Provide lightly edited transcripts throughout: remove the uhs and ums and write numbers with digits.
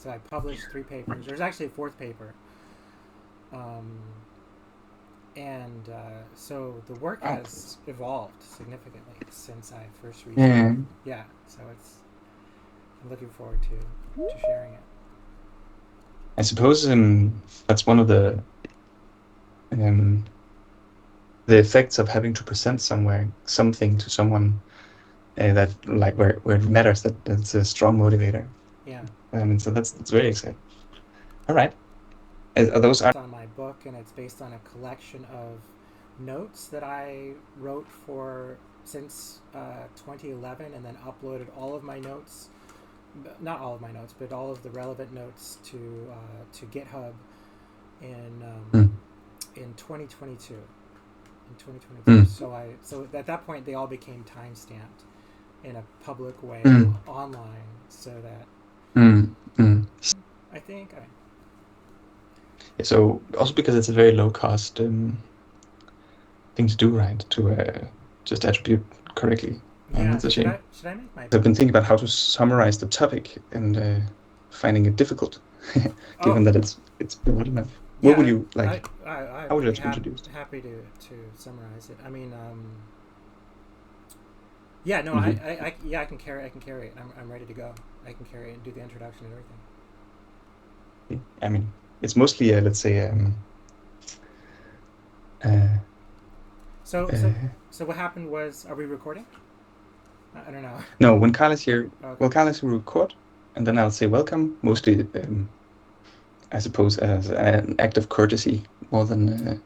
So I published 3 papers. There's actually a 4th paper. So the work has evolved significantly since I first reached out. Yeah, so I'm looking forward to sharing it. I suppose that's one of the effects of having to present something to someone that like where it matters, that's a strong motivator. Yeah. So that's very exciting. All right. Those are on my book, and it's based on a collection of notes that I wrote for since 2011, and then uploaded all of my notes, not all of my notes, but all of the relevant notes to GitHub in 2022. In 2022, so at that point they all became time stamped in a public way online, so that I think. So also because it's a very low cost thing to do, right? To just attribute correctly. Yeah. It's a shame. Should I make my? I've been thinking about how to summarize the topic and finding it difficult, given that it's broad enough. Yeah, what would you like? How would you like to introduce? Happy to summarize it. I mean, yeah, no, I can carry it. I'm ready to go. I can carry it and do the introduction and everything. I mean, it's mostly let's say So what happened was, are we recording? I don't know. No, when Karl is here, well, Karl is will record, and then I'll say welcome. Mostly, I suppose, as an act of courtesy more than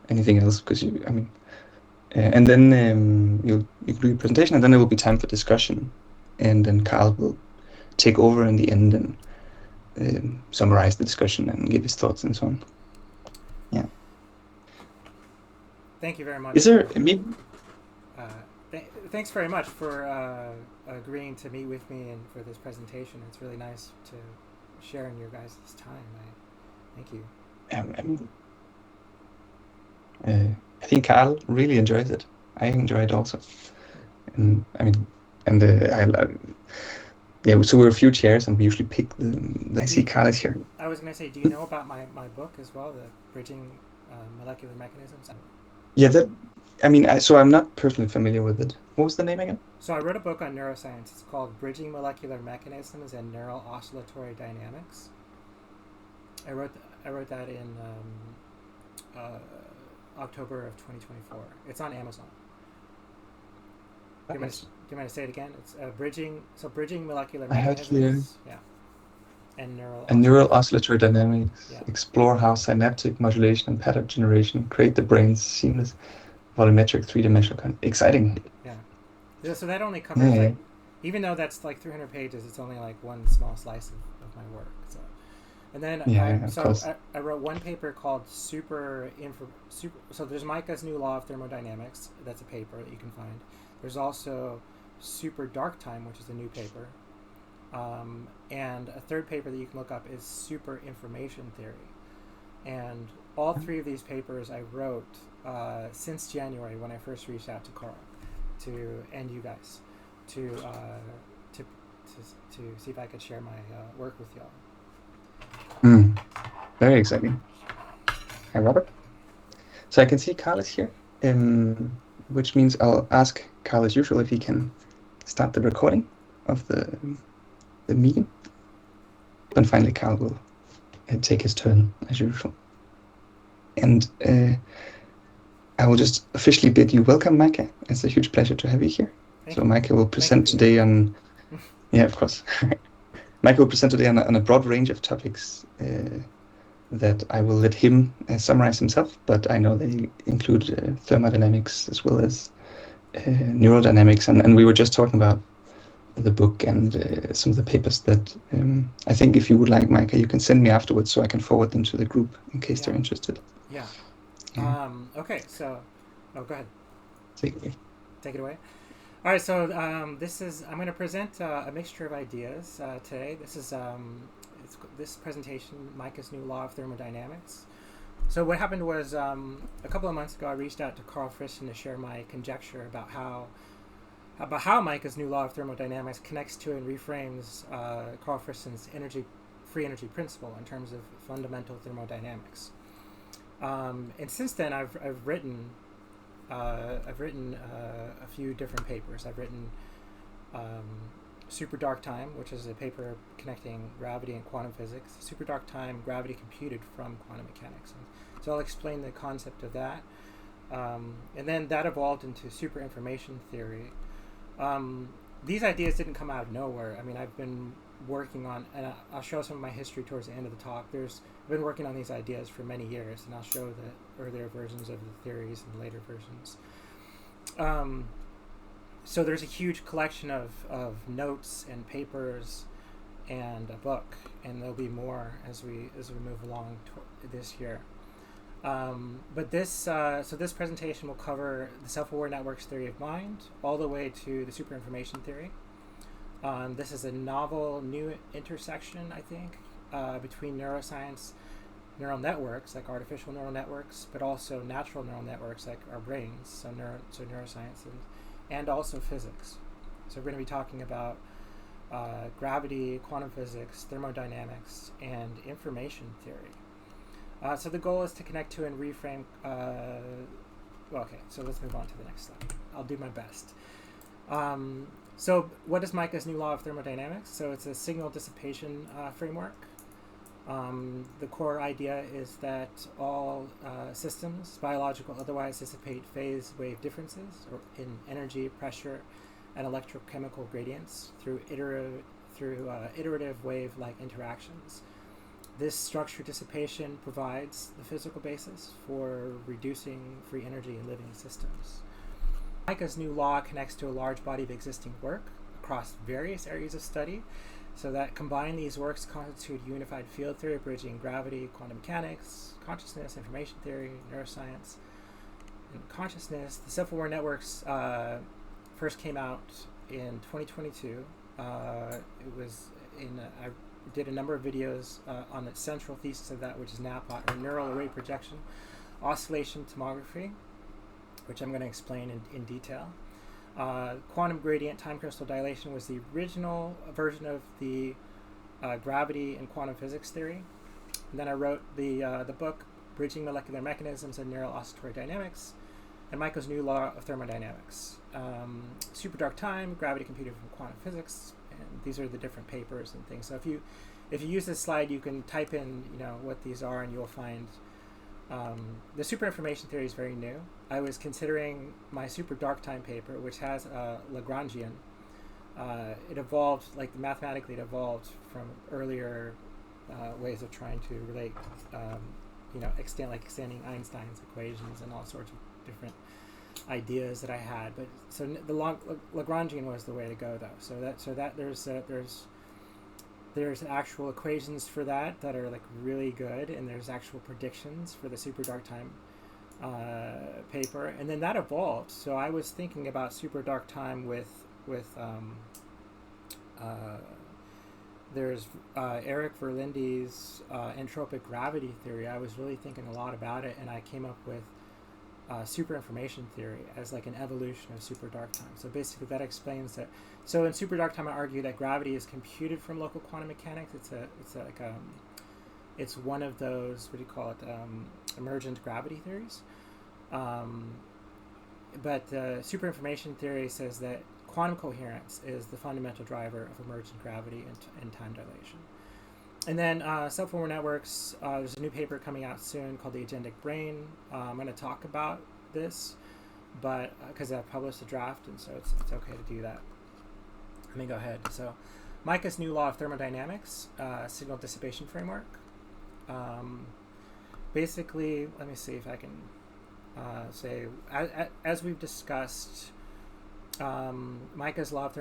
anything else, because and then you'll do your presentation, and then there will be time for discussion, and then Karl will take over in the end and summarize the discussion and give his thoughts and so on. Yeah. Thank you very much. Is there thanks very much for agreeing to meet with me and for this presentation. It's really nice to share in your guys' time. Thank you. I think Karl really enjoys it. I enjoy it also. And so we're a few chairs, and we usually pick I see Karl is here. I was going to say, do you know about my book as well, the Bridging Molecular Mechanisms? Yeah, so I'm not personally familiar with it. What was the name again? So I wrote a book on neuroscience. It's called Bridging Molecular Mechanisms and Neural Oscillatory Dynamics. I wrote that in October of 2024. It's on Amazon. Do you want me to say it again? It's bridging molecular mechanisms. Yeah. And neural oscillatory dynamics. Yeah. Explore how synaptic modulation and pattern generation create the brain's seamless volumetric 3-dimensional. Exciting. Yeah. So that only covers even though that's like 300 pages, it's only like one small slice of my work. So, and then I wrote one paper called Super. So there's Micah's New Law of Thermodynamics. That's a paper that you can find. There's also Super Dark Time, which is a new paper. And a third paper that you can look up is Super Information Theory. And all 3 of these papers I wrote since January, when I first reached out to Karl and you guys to see if I could share my work with y'all. Very exciting. Hi, Robert. So I can see Karl is here, which means I'll ask Karl as usual if he can start the recording of the meeting. And finally, Karl will take his turn as usual. And I will just officially bid you welcome, Micah. It's a huge pleasure to have you here. So Micah will present today on... Yeah, of course. Micah will present today on a broad range of topics that I will let him summarize himself, but I know they include thermodynamics as well as neurodynamics. And we were just talking about the book and some of the papers that I think if you would like, Micah, you can send me afterwards so I can forward them to the group in case they're interested. Yeah. Okay, so... Oh, go ahead. Take it away. All right, so I'm going to present a mixture of ideas today. This is this presentation, Micah's New Law of Thermodynamics. So what happened was a couple of months ago, I reached out to Karl Friston to share my conjecture about how Micah's New Law of Thermodynamics connects to and reframes Karl Friston's energy free energy principle in terms of fundamental thermodynamics. And since then, I've written a few different papers. I've written Super Dark Time, which is a paper connecting gravity and quantum physics. Super Dark Time, Gravity Computed from Quantum Mechanics. And so I'll explain the concept of that. And then that evolved into super information theory. These ideas didn't come out of nowhere. I mean, I've been working on, and I'll show some of my history towards the end of the talk. I've been working on these ideas for many years, and I'll show the earlier versions of the theories and later versions. So there's a huge collection of notes and papers and a book, and there'll be more as we move along this year. But this presentation will cover the self-aware networks theory of mind all the way to the super information theory. This is a novel new intersection, I think, between neuroscience, neural networks like artificial neural networks, but also natural neural networks like our brains, so neuroscience, and also physics. So we're going to be talking about gravity, quantum physics, thermodynamics, and information theory. So the goal is to connect to and reframe. Okay, so let's move on to the next slide. I'll do my best. So what is Micah's new law of thermodynamics? So it's a signal-dissipation framework. The core idea is that all systems, biological otherwise, dissipate phase wave differences or in energy, pressure, and electrochemical gradients through iterative wave-like interactions. This structured dissipation provides the physical basis for reducing free energy in living systems. Micah's new law connects to a large body of existing work across various areas of study, so that combined these works constitute a unified field theory bridging gravity, quantum mechanics, consciousness, information theory, neuroscience, and consciousness. The self-aware networks first came out in 2022. I did a number of videos on the central thesis of that, which is NAPOT, or neural array projection oscillation tomography, which I'm going to explain in detail. Quantum gradient time crystal dilation was the original version of the gravity and quantum physics theory. And then I wrote the book Bridging Molecular Mechanisms and Neural Oscillatory Dynamics, and Micah's new law of thermodynamics. Super Dark Time, Gravity Computed from Quantum Physics, and these are the different papers and things. So if you use this slide, you can type in what these are, and you'll find the super information theory is very new. I was considering my Super Dark Time paper, which has Lagrangian. It evolved, mathematically it evolved from earlier ways of trying to relate, extending Einstein's equations and all sorts of different ideas that I had. But so the Lagrangian was the way to go, though. So that there's actual equations for that are really good, and there's actual predictions for the Super Dark Time paper, and then that evolved. So I was thinking about Super Dark Time with there's Eric Verlinde's entropic gravity theory. I was really thinking a lot about it, and I came up with super information theory as an evolution of Super Dark Time. So basically that explains that. So in Super Dark Time I argue that gravity is computed from local quantum mechanics. It's one of those, emergent gravity theories. But super information theory says that quantum coherence is the fundamental driver of emergent gravity and time dilation. And then self-aware networks, there's a new paper coming out soon called The Agendic Brain. I'm going to talk about this, but because I've published a draft, and so it's okay to do that. Let me go ahead. So Micah's new law of thermodynamics, signal dissipation framework. Basically, let me see if I can say, as we've discussed, Micah's law of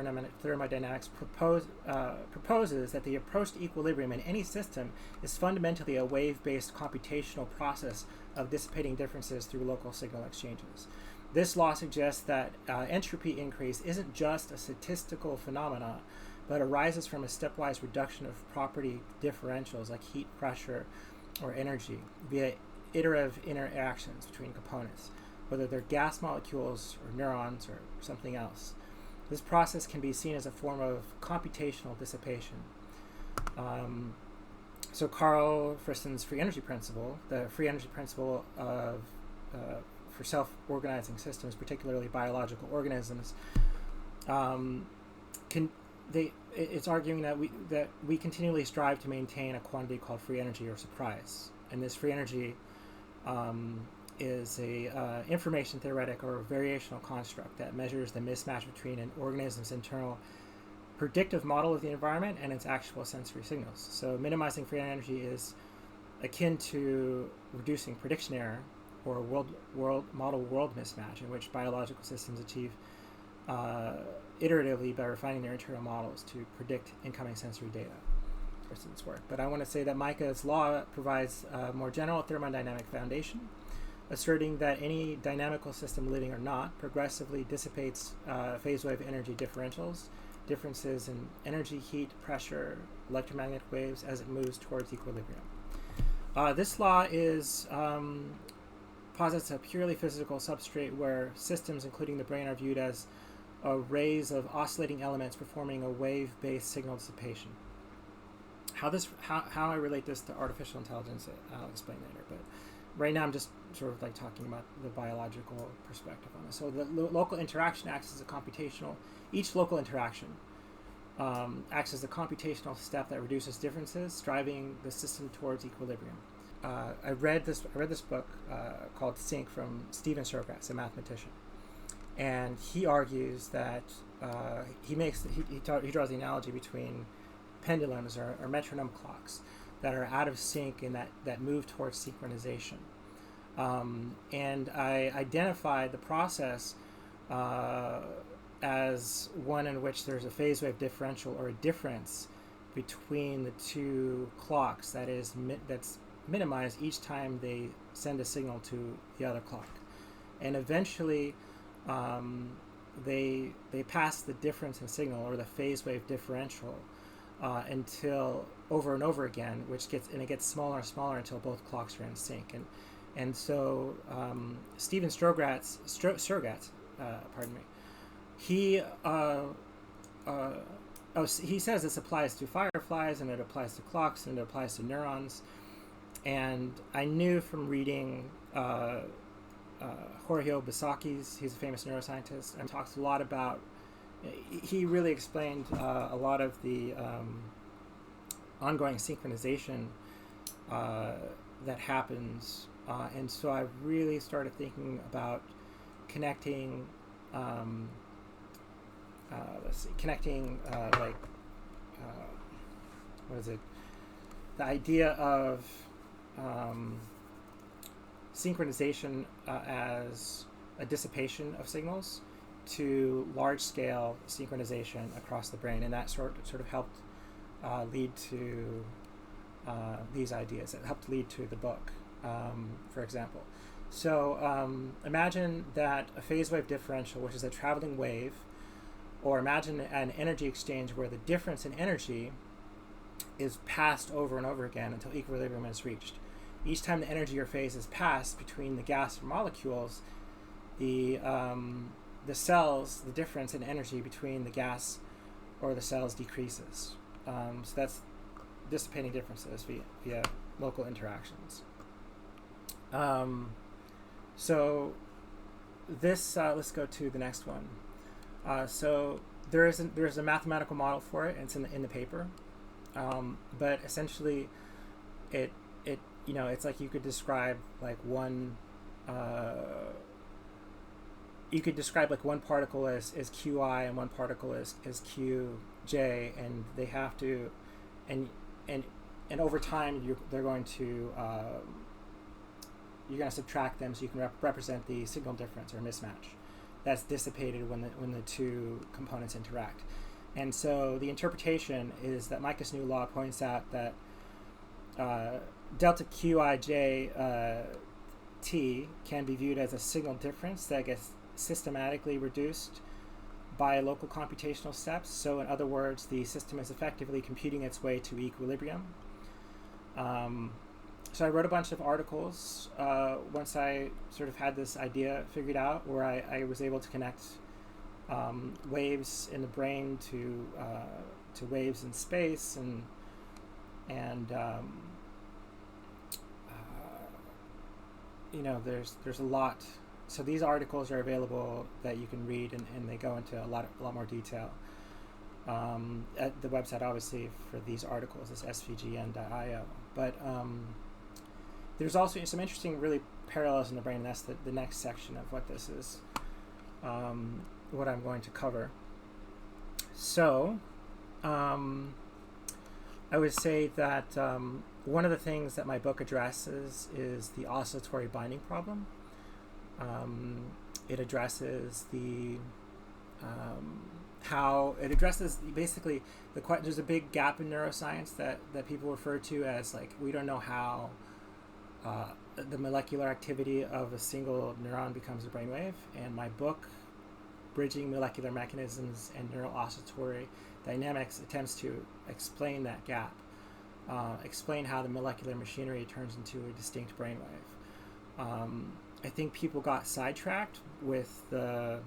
thermodynamics proposes that the approach to equilibrium in any system is fundamentally a wave-based computational process of dissipating differences through local signal exchanges. This law suggests that entropy increase isn't just a statistical phenomena, but arises from a stepwise reduction of property differentials like heat, pressure, or energy via iterative interactions between components, whether they're gas molecules or neurons or something else. This process can be seen as a form of computational dissipation. So Karl Friston's free energy principle, the free energy principle of for self-organizing systems, particularly biological organisms, it's arguing that we continually strive to maintain a quantity called free energy or surprise, and this free energy is a information theoretic or variational construct that measures the mismatch between an organism's internal predictive model of the environment and its actual sensory signals. So minimizing free energy is akin to reducing prediction error, or model world mismatch, in which biological systems achieve iteratively by refining their internal models to predict incoming sensory data. Friston's work. But I want to say that Micah's law provides a more general thermodynamic foundation, asserting that any dynamical system, living or not, progressively dissipates phase wave energy differentials, differences in energy, heat, pressure, electromagnetic waves as it moves towards equilibrium. This law posits a purely physical substrate where systems, including the brain, are viewed as arrays of oscillating elements performing a wave-based signal dissipation. How I relate this to artificial intelligence, I'll explain later. But right now, I'm just sort of like talking about the biological perspective on this. So the local interaction acts as a computational. Each local interaction acts as a computational step that reduces differences, driving the system towards equilibrium. I read this book called Sync from Stephen Strogatz, a mathematician, and he argues that he draws the analogy between pendulums or metronome clocks that are out of sync and that move towards synchronization. And I identified the process as one in which there's a phase wave differential or a difference between the two clocks that's minimized each time they send a signal to the other clock. And eventually they pass the difference in signal, or the phase wave differential, until over and over again, it gets smaller and smaller until both clocks are in sync. And so Stephen Strogatz, he says this applies to fireflies, and it applies to clocks, and it applies to neurons. And I knew from reading György Buzsáki's, he's a famous neuroscientist, and talks a lot about, he really explained a lot of the ongoing synchronization that happens. And so I really started thinking about connecting the idea of synchronization as a dissipation of signals to large-scale synchronization across the brain, and that sort of helped lead to these ideas. It helped lead to the book, for example. So imagine that a phase wave differential, which is a traveling wave, or imagine an energy exchange where the difference in energy is passed over and over again until equilibrium is reached. Each time the energy or phase is passed between the gas molecules, the difference in energy between the gas or the cells decreases. So that's dissipating differences via local interactions. So this, let's go to the next one. So there's a mathematical model for it, and it's in the paper. But essentially, it's like you could describe like one particle as qi and one particle as qj, and they have to, and over time you're going to subtract them so you can represent the signal difference or mismatch that's dissipated when the two components interact. And so the interpretation is that Micah's new law points out that delta qij t can be viewed as a signal difference that gets systematically reduced by local computational steps. So in other words, the system is effectively computing its way to equilibrium. So I wrote a bunch of articles once I sort of had this idea figured out, where I was able to connect waves in the brain to waves in space, and there's a lot. So these articles are available that you can read, and they go into a lot more detail. At the website, obviously, for these articles is svgn.io. But there's also some interesting, really, parallels in the brain, and that's the next section of what this is, what I'm going to cover. So, I would say that one of the things that my book addresses is the oscillatory binding problem. It addresses how it addresses basically there's a big gap in neuroscience that people refer to as, like, we don't know how the molecular activity of a single neuron becomes a brainwave. And my book, Bridging Molecular Mechanisms and Neural Oscillatory Dynamics, attempts to explain that gap, explain how the molecular machinery turns into a distinct brainwave. I think people got sidetracked with the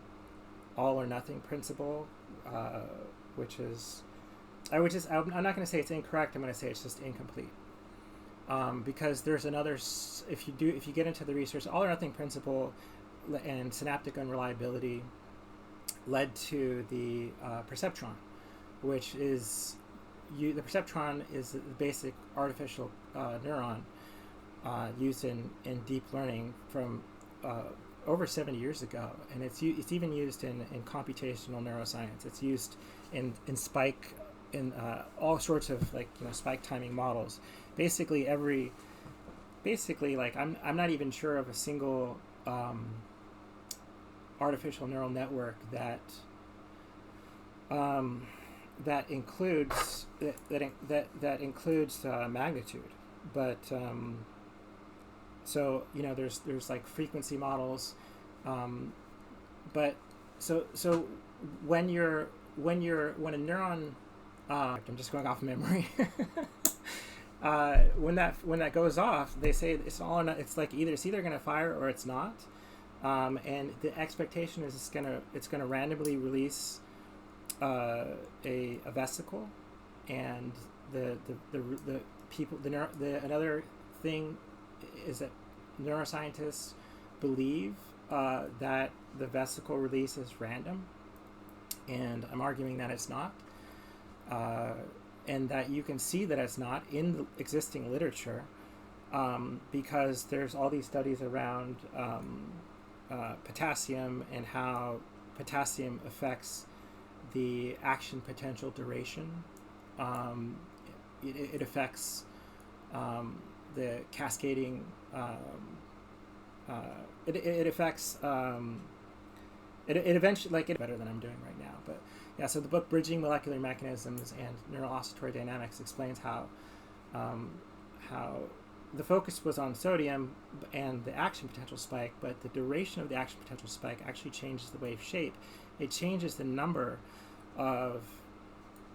all or nothing principle, which is, I'm not going to say it's incorrect. I'm going to say it's just incomplete, because there's another. If you get into the research, all or nothing principle and synaptic unreliability led to the perceptron, which is the perceptron is the basic artificial neuron used in deep learning from over 70 years ago, and it's even used in computational neuroscience. It's used in spike in all sorts of, like, spike timing models. Basically like I'm not even sure of a single artificial neural network that includes magnitude, but so there's like frequency models, but so when a neuron, I'm just going off memory. When that goes off, they say it's like it's either going to fire or it's not, and the expectation is it's gonna randomly release a vesicle, and another thing is that neuroscientists believe that the vesicle release is random, and I'm arguing that it's not, and that you can see that it's not in the existing literature, because there's all these studies around potassium and how potassium affects the action potential duration. It affects the cascading. It affects. It eventually, like, it's better than I'm doing right now. But yeah, so the book Bridging Molecular Mechanisms and Neural Oscillatory Dynamics explains how the focus was on sodium and the action potential spike, but the duration of the action potential spike actually changes the wave shape. It changes the number of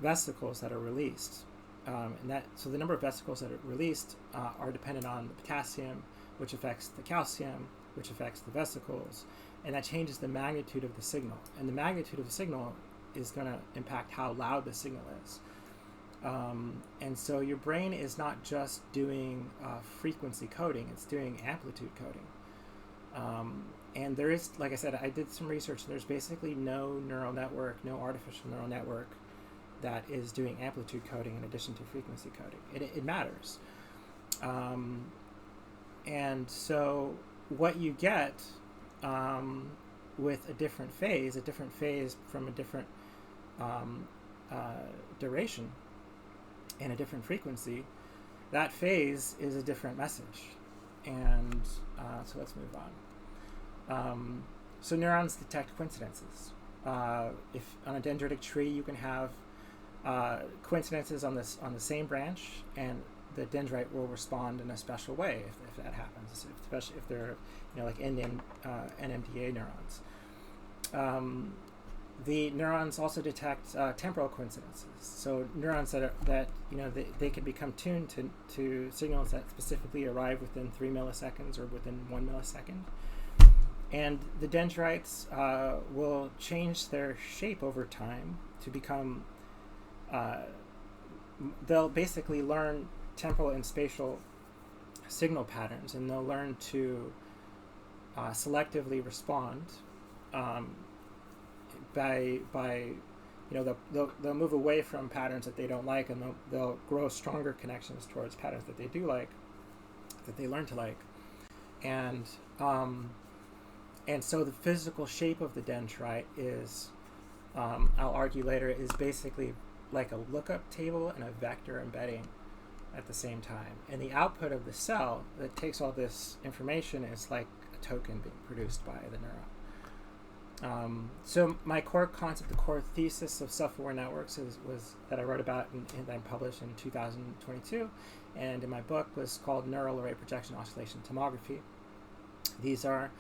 vesicles that are released, so the number of vesicles that are released are dependent on the potassium, which affects the calcium, which affects the vesicles, and that changes the magnitude of the signal. And the magnitude of the signal is going to impact how loud the signal is. And so your brain is not just doing frequency coding, it's doing amplitude coding. And there is, like I said, I did some research, and there's basically no neural network, no artificial neural network that is doing amplitude coding in addition to frequency coding. It matters. And so what you get with a different phase from a different duration and a different frequency, that phase is a different message. And so let's move on. So neurons detect coincidences. If on a dendritic tree you can have coincidences on the same branch, and the dendrite will respond in a special way if that happens, especially if they're like NMDA neurons. The neurons also detect temporal coincidences. So neurons that they can become tuned to signals that specifically arrive within 3 milliseconds or within 1 millisecond. And the dendrites will change their shape over time to become. They'll basically learn temporal and spatial signal patterns, and they'll learn to selectively respond by they'll move away from patterns that they don't like, and they'll grow stronger connections towards patterns that they do like, that they learn to like, and so the physical shape of the dendrite is, I'll argue later, is basically like a lookup table and a vector embedding at the same time. And the output of the cell that takes all this information is like a token being produced by the neuron. So my core concept, the core thesis of self-aware networks was that I wrote about and that I published in 2022, and in my book was called Neural Array Projection Oscillation Tomography. These are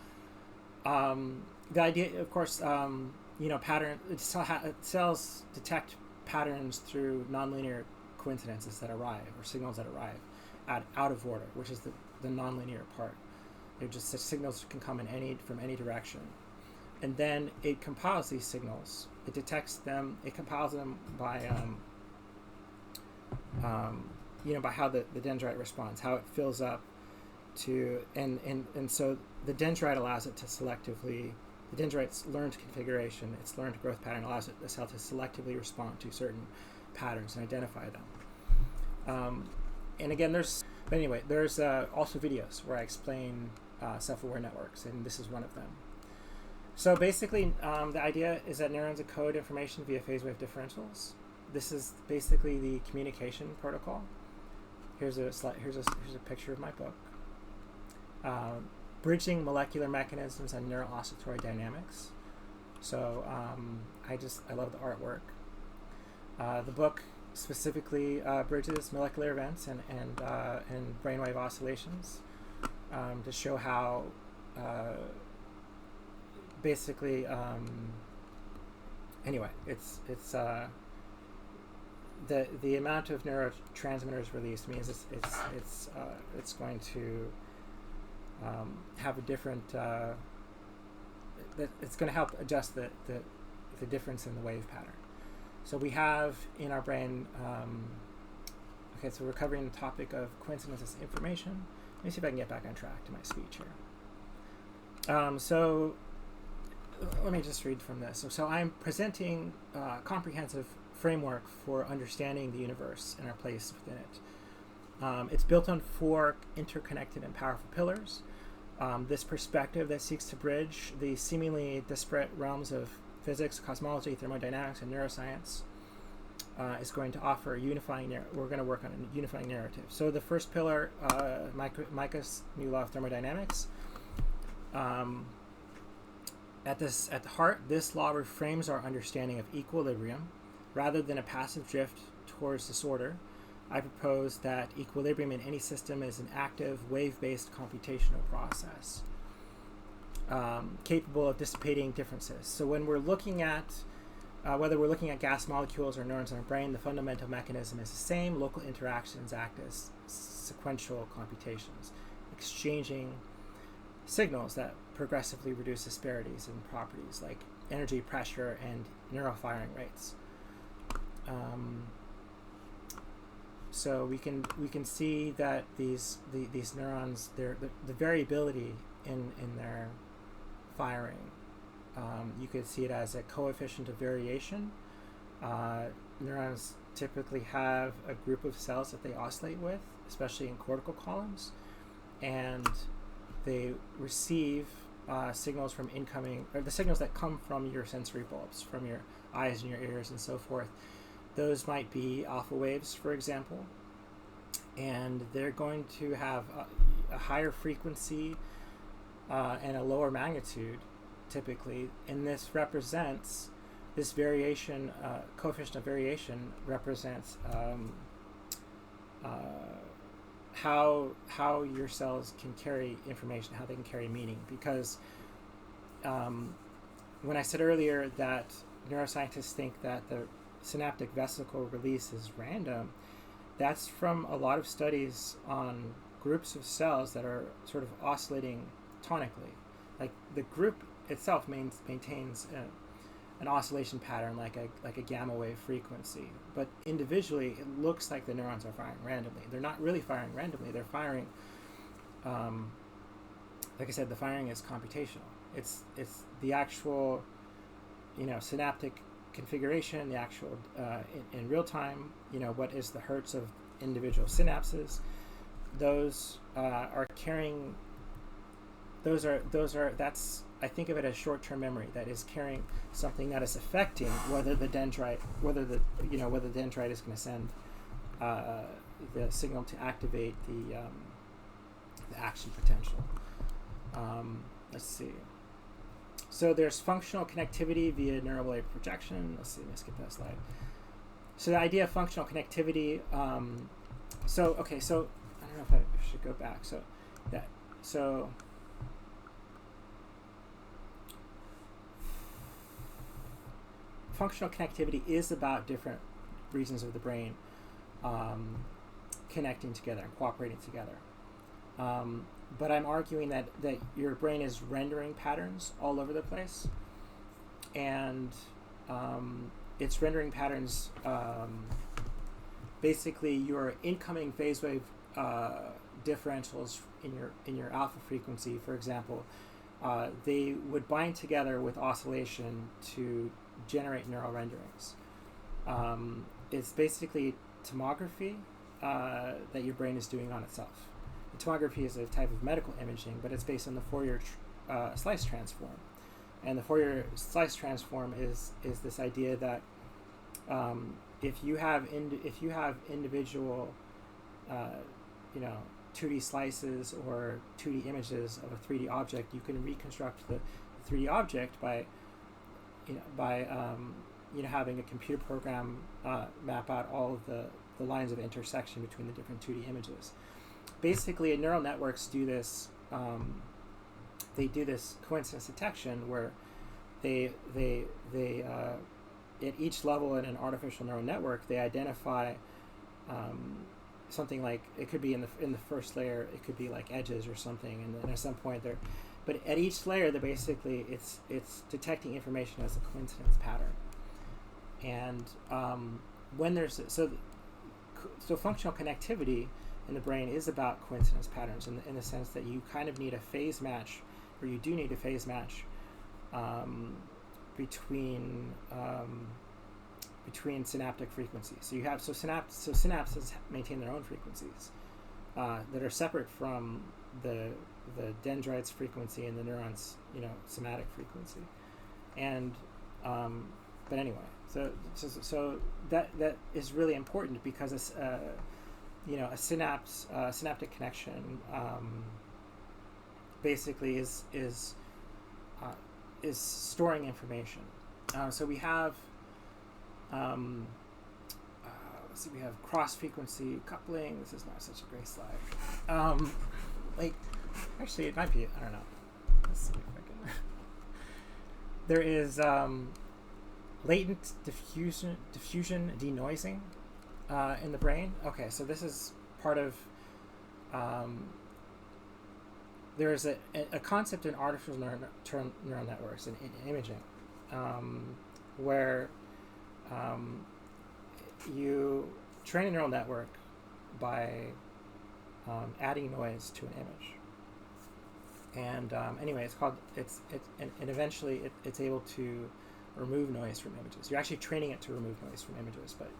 the idea, of course, pattern. Cells detect patterns through nonlinear coincidences that arrive, or signals that arrive out of order, which is the nonlinear part. They're just such signals can come from any direction, and then it compiles these signals. It detects them. It compiles them by by how the dendrite responds, how it fills up to, and so the dendrite allows it to selectively. The dendrite's learned configuration, its learned growth pattern allows the cell to selectively respond to certain patterns and identify them. And again, there's also videos where I explain self-aware networks, and this is one of them. So basically, the idea is that neurons encode information via phase wave differentials. This is basically the communication protocol. Here's a picture of my book. Bridging molecular mechanisms and neural oscillatory dynamics. So I love the artwork. The book specifically bridges molecular events and brainwave oscillations to show how basically it's the amount of neurotransmitters released means it's going to have a different it's going to help adjust the difference in the wave pattern. So we have in our brain so we're covering the topic of coincidences information. Let me see if I can get back on track to my speech here. So let me just read from this. So I'm presenting a comprehensive framework for understanding the universe and our place within it. It's built on 4 interconnected and powerful pillars. This perspective that seeks to bridge the seemingly disparate realms of physics, cosmology, thermodynamics, and neuroscience is going to offer a unifying we're going to work on a unifying narrative. So the first pillar, Micah's new law of thermodynamics. At the heart, this law reframes our understanding of equilibrium. Rather than a passive drift towards disorder, I propose that equilibrium in any system is an active, wave-based computational process capable of dissipating differences. So when we're looking at, whether we're looking at gas molecules or neurons in our brain, the fundamental mechanism is the same. Local interactions act as sequential computations, exchanging signals that progressively reduce disparities in properties like energy, pressure, and neural firing rates. So we can see that these neurons, the variability in their firing, you could see it as a coefficient of variation. Neurons typically have a group of cells that they oscillate with, especially in cortical columns, and they receive signals from the signals that come from your sensory bulbs, from your eyes and your ears and so forth. Those might be alpha waves, for example, and they're going to have a higher frequency and a lower magnitude, typically, and this variation, coefficient of variation represents how your cells can carry information, how they can carry meaning. Because when I said earlier that neuroscientists think that the synaptic vesicle release is random, that's from a lot of studies on groups of cells that are sort of oscillating tonically. Like the group itself maintains an oscillation pattern like a gamma wave frequency. But individually, it looks like the neurons are firing randomly. They're not really firing randomly. They're firing, like I said, the firing is computational. It's the actual, synaptic configuration, the actual in real time. What is the hertz of individual synapses? Those are carrying. That's, I think of it as short-term memory that is carrying something that is affecting whether the dendrite is going to send the signal to activate the action potential. Let's see. So there's functional connectivity via neural wave projection. Let's skip that slide. So the idea of functional connectivity. So I don't know if I should go back. So functional connectivity is about different regions of the brain connecting together and cooperating together. But I'm arguing that your brain is rendering patterns all over the place, and it's rendering patterns. Basically, your incoming phase wave differentials in your alpha frequency, for example, they would bind together with oscillation to generate neural renderings. It's basically tomography that your brain is doing on itself. Tomography is a type of medical imaging, but it's based on the Fourier slice transform. And the Fourier slice transform is this idea that if you have individual 2D slices or 2D images of a 3D object, you can reconstruct the 3D object by having a computer program map out all of the lines of intersection between the different 2D images. Basically, neural networks do this. They do this coincidence detection where they at each level in an artificial neural network, they identify something like, it could be in the first layer, it could be like edges or something, and then at some point there, but at each layer, they're basically it's detecting information as a coincidence pattern, and when there's so functional connectivity in the brain is about coincidence patterns in the sense that you kind of need a phase match, or you do need a phase match between synaptic frequencies. So you have synapses maintain their own frequencies that are separate from the dendrite's frequency and the neuron's somatic frequency, and but anyway, so that is really important because it's a synaptic connection basically is storing information. So we have let's see, we have cross-frequency coupling. This is not such a great slide. Actually, it might be. I don't know. Let's see if I can. There is latent diffusion denoising in the brain. Okay, so this is part of. There is a concept in artificial neural networks and in imaging, where you train a neural network by adding noise to an image. And anyway, and eventually it's able to remove noise from images. You're actually training it to remove noise from images, but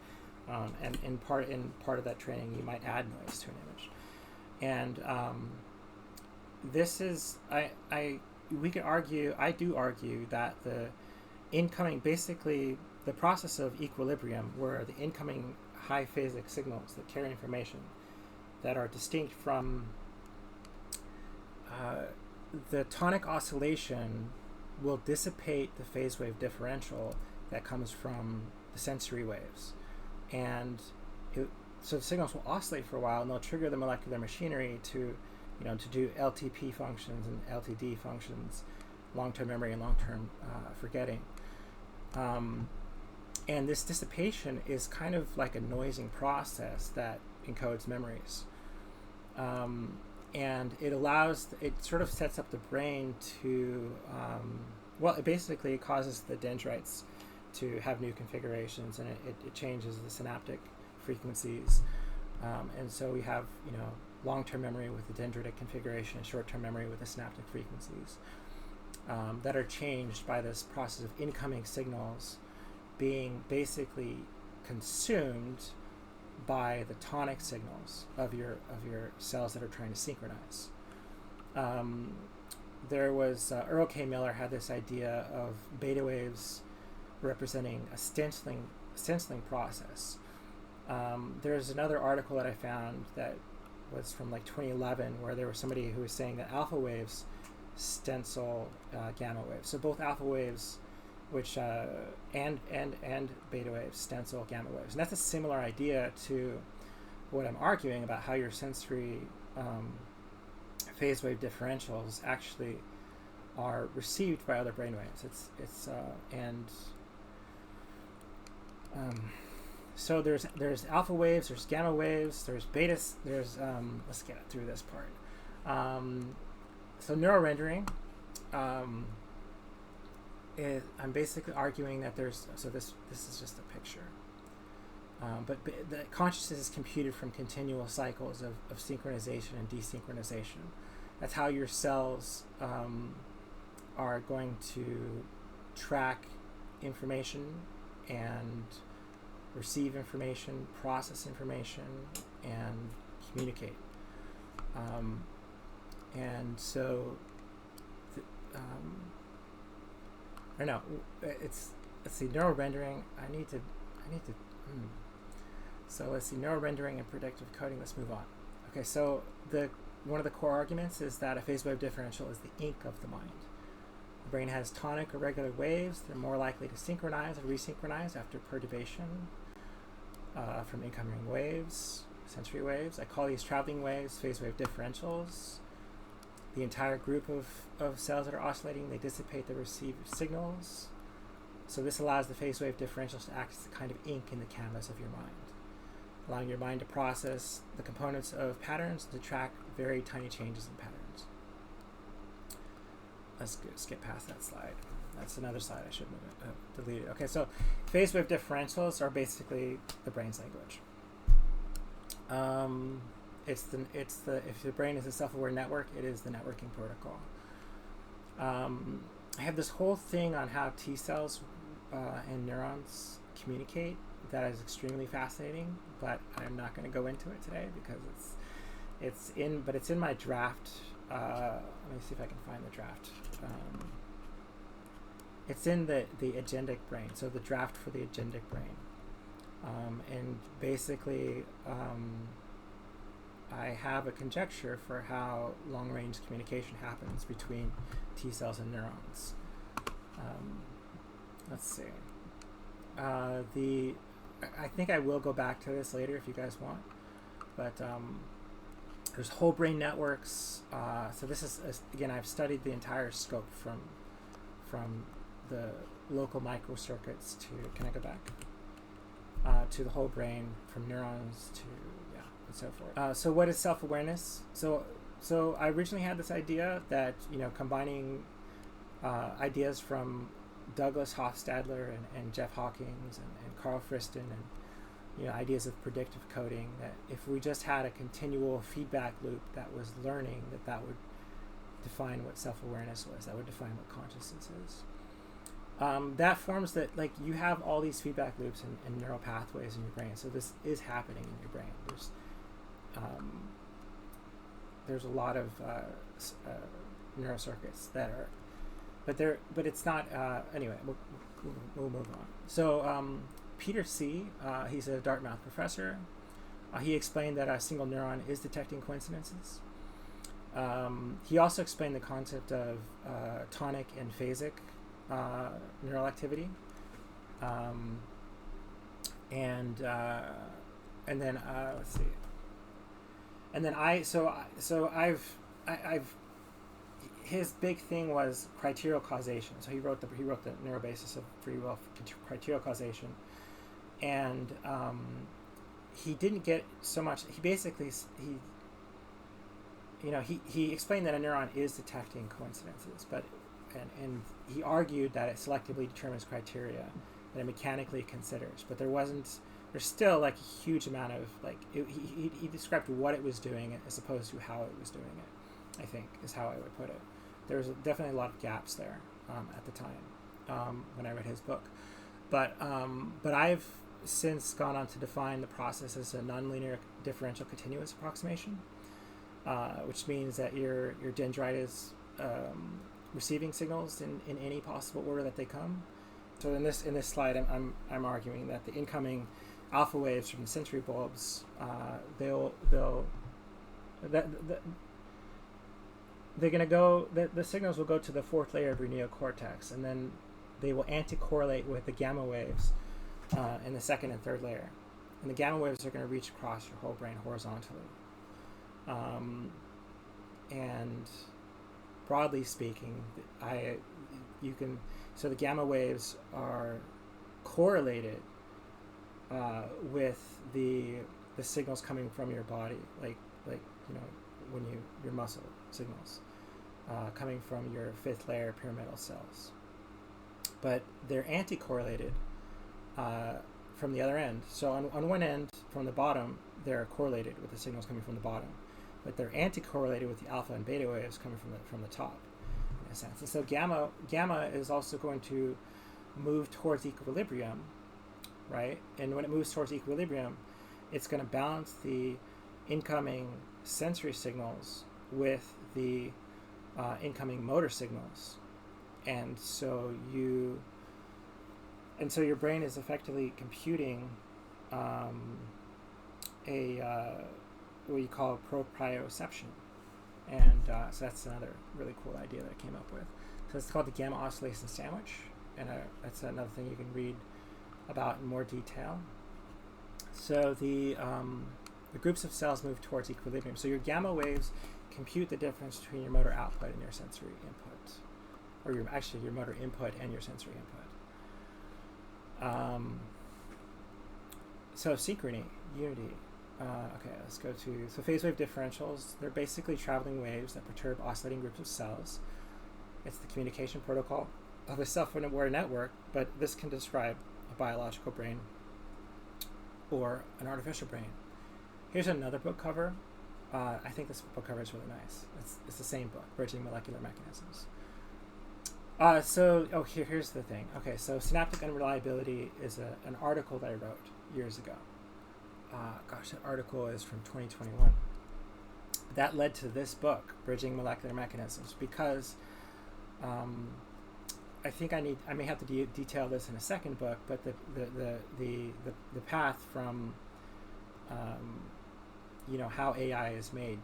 and in part of that training, you might add noise to an image. And this is I do argue that the incoming, basically the process of equilibrium, where the incoming high phasic signals that carry information that are distinct from the tonic oscillation will dissipate the phase wave differential that comes from the sensory waves, and so the signals will oscillate for a while, and they'll trigger the molecular machinery to do LTP functions and LTD functions, long-term memory and long-term forgetting. And this dissipation is kind of like a noising process that encodes memories. And it sort of sets up the brain to Well, it basically causes the dendrites to have new configurations, and it changes the synaptic frequencies. And so we have, long-term memory with the dendritic configuration and short-term memory with the synaptic frequencies that are changed by this process of incoming signals being basically consumed by the tonic signals of your cells that are trying to synchronize. There was Earl K. Miller had this idea of beta waves representing a stenciling process. There's another article that I found that was from like 2011 where there was somebody who was saying that alpha waves stencil gamma waves. So both alpha waves, which and beta waves stencil gamma waves, and that's a similar idea to what I'm arguing about how your sensory phase wave differentials actually are received by other brainwaves. So there's alpha waves, there's gamma waves, there's betas, there's let's get through this part. So neural rendering, I'm basically arguing that this is just a picture, but the consciousness is computed from continual cycles of synchronization and desynchronization. That's how your cells are going to track information and receive information, process information, and communicate. And so, I don't know. Let's see, neural rendering. So let's see, neural rendering and predictive coding. Let's move on. Okay, so one of the core arguments is that a phase wave differential is the ink of the mind. The brain has tonic or regular waves. They're more likely to synchronize or resynchronize after perturbation from incoming waves, sensory waves. I call these traveling waves phase wave differentials. The entire group of cells that are oscillating, they dissipate the received signals. So this allows the phase wave differentials to act as a kind of ink in the canvas of your mind, allowing your mind to process the components of patterns and to track very tiny changes in patterns. Let's skip past that slide. That's another slide I should have deleted. Okay, so phase wave differentials are basically the brain's language. If the brain is a self-aware network, it is the networking protocol. I have this whole thing on how T cells and neurons communicate that is extremely fascinating, but I'm not going to go into it today because it's in my draft. Let me see if I can find the draft. It's in the agendic brain, so the draft for the agendic brain, and basically. I have a conjecture for how long-range communication happens between T cells and neurons. Let's see. I think I will go back to this later if you guys want, but there's whole brain networks. So this is again, I've studied the entire scope from the local microcircuits to, can I go back? To the whole brain, from neurons to and so forth. So what is self-awareness? So I originally had this idea that, combining ideas from Douglas Hofstadter and Jeff Hawkins and Karl Friston and ideas of predictive coding, that if we just had a continual feedback loop that was learning, that would define what self-awareness was, that would define what consciousness is. That forms that, like, you have all these feedback loops and neural pathways in your brain, so this is happening in your brain. There's a lot of neurocircuits that are, but it's not. Anyway, we'll move on. So Peter C., he's a Dartmouth professor. He explained that a single neuron is detecting coincidences. He also explained the concept of tonic and phasic neural activity, and then let's see. And then I've his big thing was criterial causation. So he wrote the neurobasis of free will, criterial causation, and he didn't get so much. He basically he explained that a neuron is detecting coincidences, but and he argued that it selectively determines criteria that it mechanically considers, but there's still like a huge amount of like he described what it was doing as opposed to how it was doing it, I think is how I would put it. There was definitely a lot of gaps there at the time when I read his book, but I've since gone on to define the process as a nonlinear differential continuous approximation, which means that your dendrite is receiving signals in any possible order that they come. So in this slide, I'm arguing that the incoming alpha waves from the sensory bulbs, they're going to go. The signals will go to the fourth layer of your neocortex, and then they will anti-correlate with the gamma waves in the second and third layer, and the gamma waves are going to reach across your whole brain horizontally. And broadly speaking, so the gamma waves are correlated with the signals coming from your body, like when your muscle signals coming from your fifth layer pyramidal cells, but they're anti-correlated from the other end. So on one end, from the bottom, they're correlated with the signals coming from the bottom, but they're anti-correlated with the alpha and beta waves coming from the top, in a sense. And so gamma is also going to move towards equilibrium, right? And when it moves towards equilibrium, it's going to balance the incoming sensory signals with the incoming motor signals, and so your brain is effectively computing what you call proprioception, and so that's another really cool idea that I came up with. So it's called the gamma oscillation sandwich, and that's another thing you can read about in more detail. So the groups of cells move towards equilibrium. So your gamma waves compute the difference between your motor output and your sensory input, or your motor input and your sensory input. So synchrony, unity. Okay, let's go to, so phase wave differentials. They're basically traveling waves that perturb oscillating groups of cells. It's the communication protocol of a self-aware network, but this can describe a biological brain or an artificial brain. Here's another book cover. I think this book cover is really nice. It's the same book, Bridging Molecular Mechanisms. Here's the thing. Okay, so synaptic unreliability is an article that I wrote years ago. That article is from 2021. That led to this book, Bridging Molecular Mechanisms, because I think I may have to detail this in a second book, but the path from how AI is made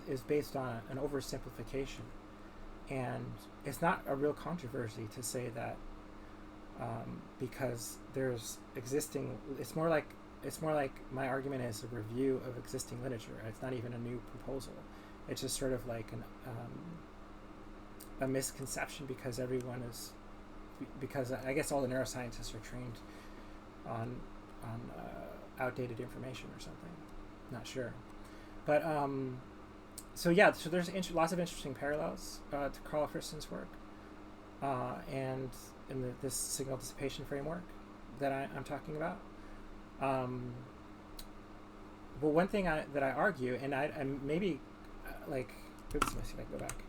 is based on an oversimplification, and it's not a real controversy to say that because there's existing. It's more like my argument is a review of existing literature. It's not even a new proposal. It's just sort of like a misconception because I guess all the neuroscientists are trained on outdated information or something. Not sure, but so there's lots of interesting parallels to Karl Friston's work and in this signal dissipation framework that I'm talking about. But one thing that I argue, and I maybe let me see if I can go back,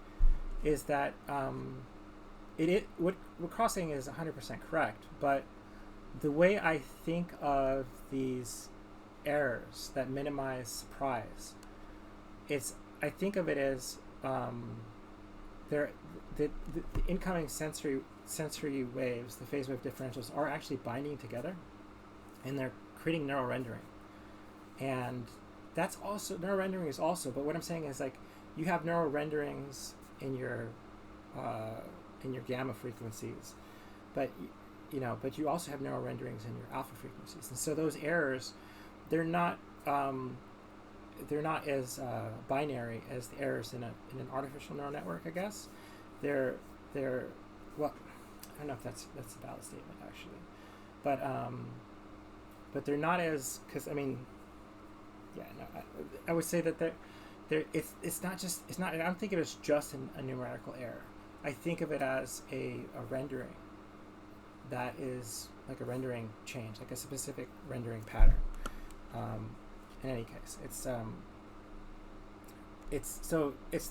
is that what Karl saying is 100% correct, but the way I think of these errors that minimize surprise, I think of it as the incoming sensory waves, the phase wave differentials, are actually binding together, and they're creating neural rendering. And that's also, neural rendering is also, but what I'm saying is like you have neural renderings in your gamma frequencies, but you also have neural renderings in your alpha frequencies, and so those errors, they're not as binary as the errors in an artificial neural network, I guess. They're well, I don't know if that's a valid statement actually, but they're not as, because I would say that it's not, I don't think of it as just a numerical error. I think of it as a rendering that is like a rendering change, like a specific rendering pattern. In any case,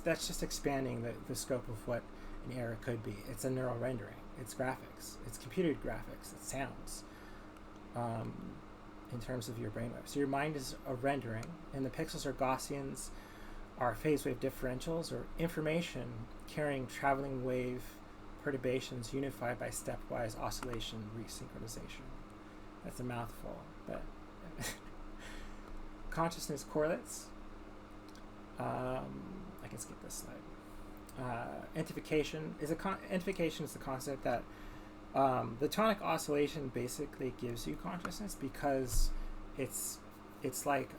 that's just expanding the scope of what an era could be. It's a neural rendering. It's graphics. It's computed graphics. It's sounds. In terms of your brainwave, so your mind is a rendering, and the pixels are Gaussians, are phase wave differentials, or information carrying traveling wave perturbations unified by stepwise oscillation resynchronization. That's a mouthful, but consciousness correlates. I can skip this slide. Identification is the concept that the tonic oscillation basically gives you consciousness, because it's like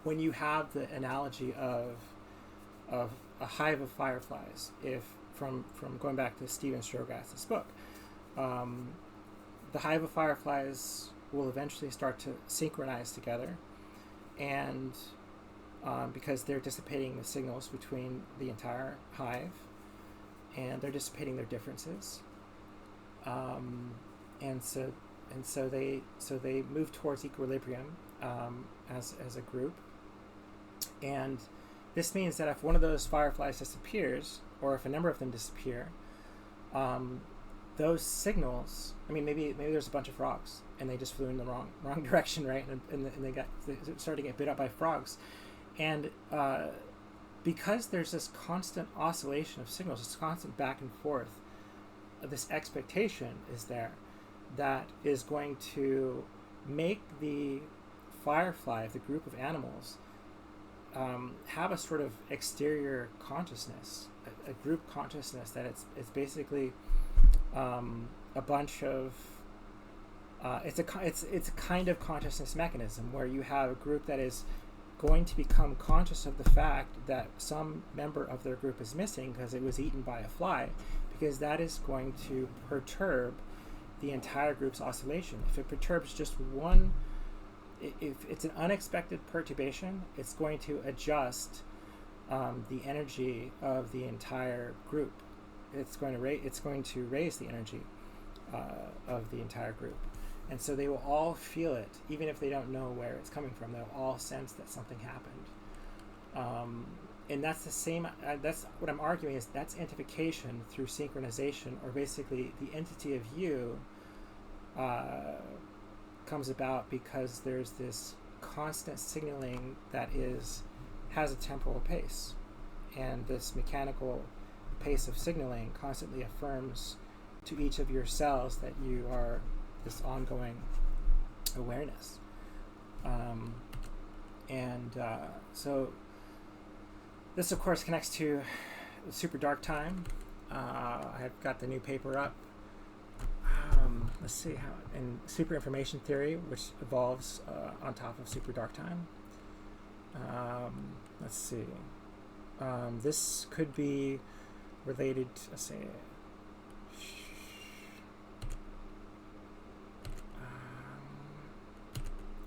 when you have the analogy of a hive of fireflies. If from going back to Steven Strogatz's book, the hive of fireflies will eventually start to synchronize together, and because they're dissipating the signals between the entire hive, and they're dissipating their differences, and so they move towards equilibrium as a group. And this means that if one of those fireflies disappears, or if a number of them disappear, those signals, I mean, maybe there's a bunch of frogs and they just flew in the wrong direction, right? And they started to get bit up by frogs. And because there's this constant oscillation of signals, this constant back and forth, this expectation is there that is going to make the firefly, the group of animals, have a sort of exterior consciousness, a group consciousness, that it's basically a bunch of it's a kind of consciousness mechanism where you have a group that is going to become conscious of the fact that some member of their group is missing because it was eaten by a fly, because that is going to perturb the entire group's oscillation. If it perturbs just one, if it's an unexpected perturbation, it's going to adjust the energy of the entire group. It's going to raise the energy of the entire group. And so they will all feel it, even if they don't know where it's coming from. They'll all sense that something happened. And that's the same, that's what I'm arguing, is that's identification through synchronization, or basically the entity of you comes about because there's this constant signaling that has a temporal pace. And this mechanical pace of signaling constantly affirms to each of your cells that you are this ongoing awareness. So this, of course, connects to super dark time. I've got the new paper up. Let's see how, in super information theory, which evolves on top of super dark time. Let's see. This could be related, let's say,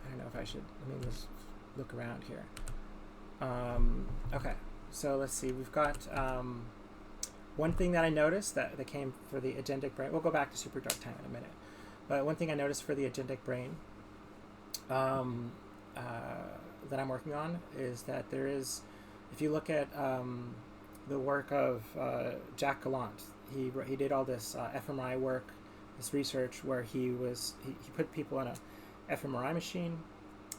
I don't know if I should, let me just look around here. Okay, so let's see, we've got one thing that I noticed that came for the agentic brain. We'll go back to super dark time in a minute. But one thing I noticed for the agentic brain that I'm working on is that there is, if you look at the work of Jack Gallant, he did all this fMRI work, this research where he put people in a fMRI machine,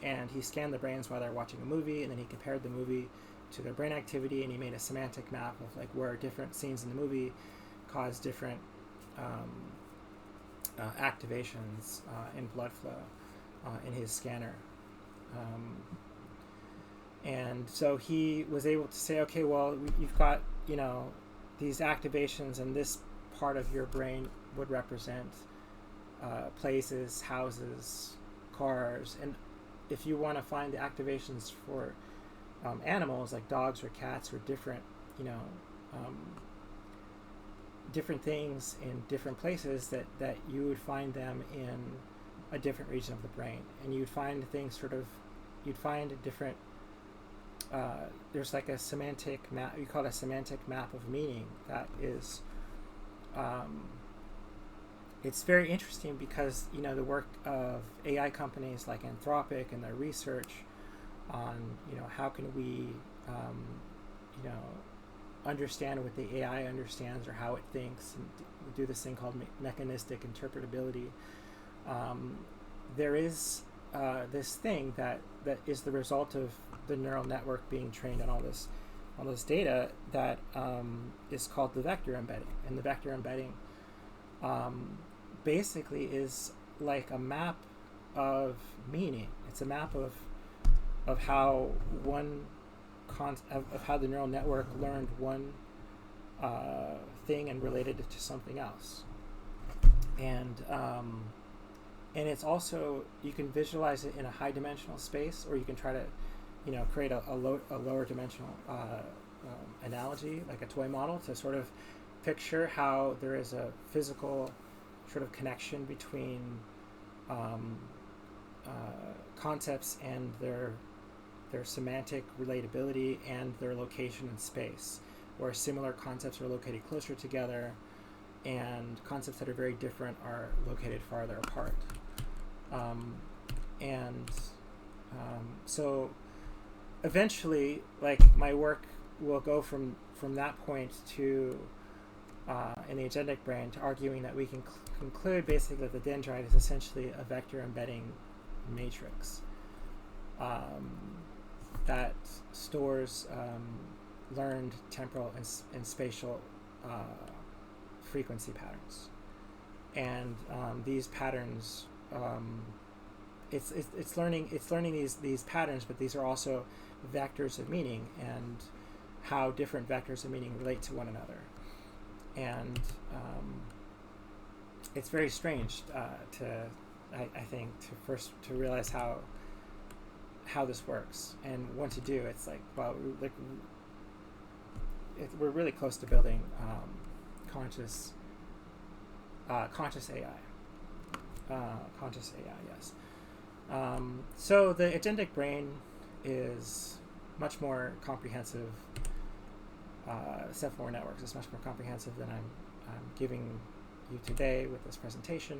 and he scanned the brains while they're watching a movie, and then he compared the movie to their brain activity, and he made a semantic map of like where different scenes in the movie cause different activations in blood flow in his scanner. And so he was able to say, okay, well, you've got, these activations, and this part of your brain would represent places, houses, cars. And if you want to find the activations for animals like dogs or cats or different, different things in different places, that you would find them in a different region of the brain. And you'd find things you'd find different there's like a semantic map. You call it a semantic map of meaning. That is, it's very interesting because the work of AI companies like Anthropic and their research on how can we understand what the AI understands or how it thinks, and do this thing called mechanistic interpretability. There is this thing that is the result of the neural network being trained on all this data that is called the vector embedding. And the vector embedding basically is like a map of meaning. It's a map of how of how the neural network learned one thing and related it to something else. And it's also, you can visualize it in a high dimensional space, or you can try to create a lower dimensional analogy, like a toy model, to sort of picture how there is a physical sort of connection between concepts and their semantic relatability and their location in space, where similar concepts are located closer together and concepts that are very different are located farther apart. So eventually, like, my work will go from that point to in the agentic brain to arguing that we can conclude basically that the dendrite is essentially a vector embedding matrix that stores learned temporal and spatial frequency patterns, and these patterns, it's learning these patterns, but these are also vectors of meaning and how different vectors of meaning relate to one another. And it's very strange I think to realize how this works, and what to do. It's like, well, we're really close to building conscious AI. Conscious AI, yes. So the agentic brain is much more comprehensive. Cephalor networks is much more comprehensive than I'm giving you today with this presentation.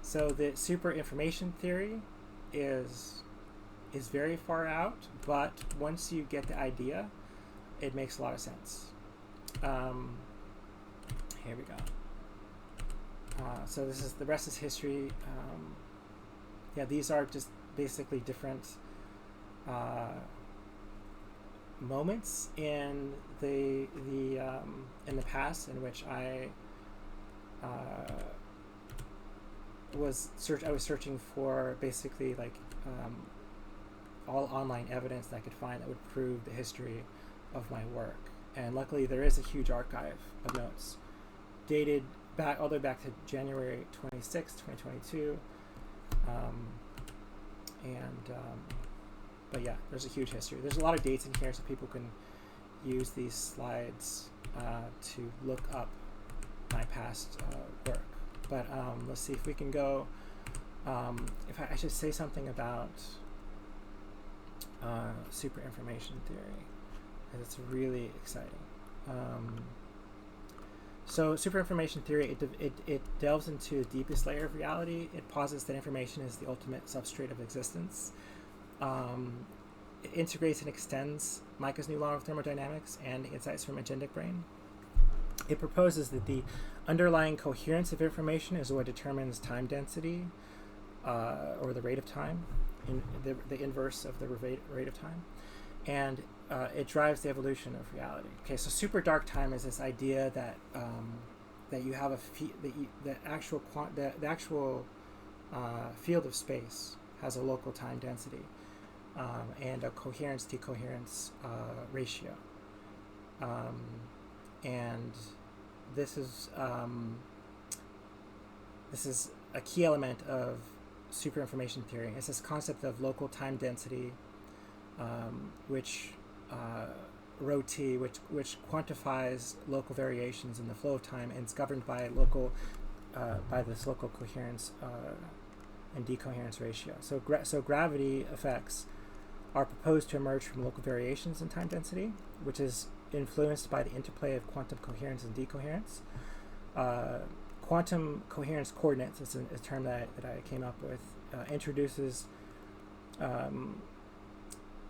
So the super information theory is very far out, but once you get the idea, it makes a lot of sense. Here we go. So the rest is history. These are just basically different moments in the past in which I was searching for basically like all online evidence that I could find that would prove the history of my work. And luckily there is a huge archive of notes dated all the way back to January 26, 2022. But yeah, there's a huge history. There's a lot of dates in here, so people can use these slides to look up my past work. But let's see if we can go. If I should say something about super information theory, because it's really exciting. So super information theory, it delves into the deepest layer of reality. It posits that information is the ultimate substrate of existence. It integrates and extends Micah's new law of thermodynamics and insights from agentic brain. It proposes that the underlying coherence of information is what determines time density, or the rate of time, in the inverse of the rate of time, and it drives the evolution of reality. Okay, so super dark time is this idea that that you have the actual field of space has a local time density and a coherence-decoherence ratio, and this is a key element of super information theory. It's this concept of local time density, which which quantifies local variations in the flow of time, and it's governed by this local coherence and decoherence ratio. So gravity effects are proposed to emerge from local variations in time density, which is influenced by the interplay of quantum coherence and decoherence. Quantum coherence coordinates is a term that I came up with, introduces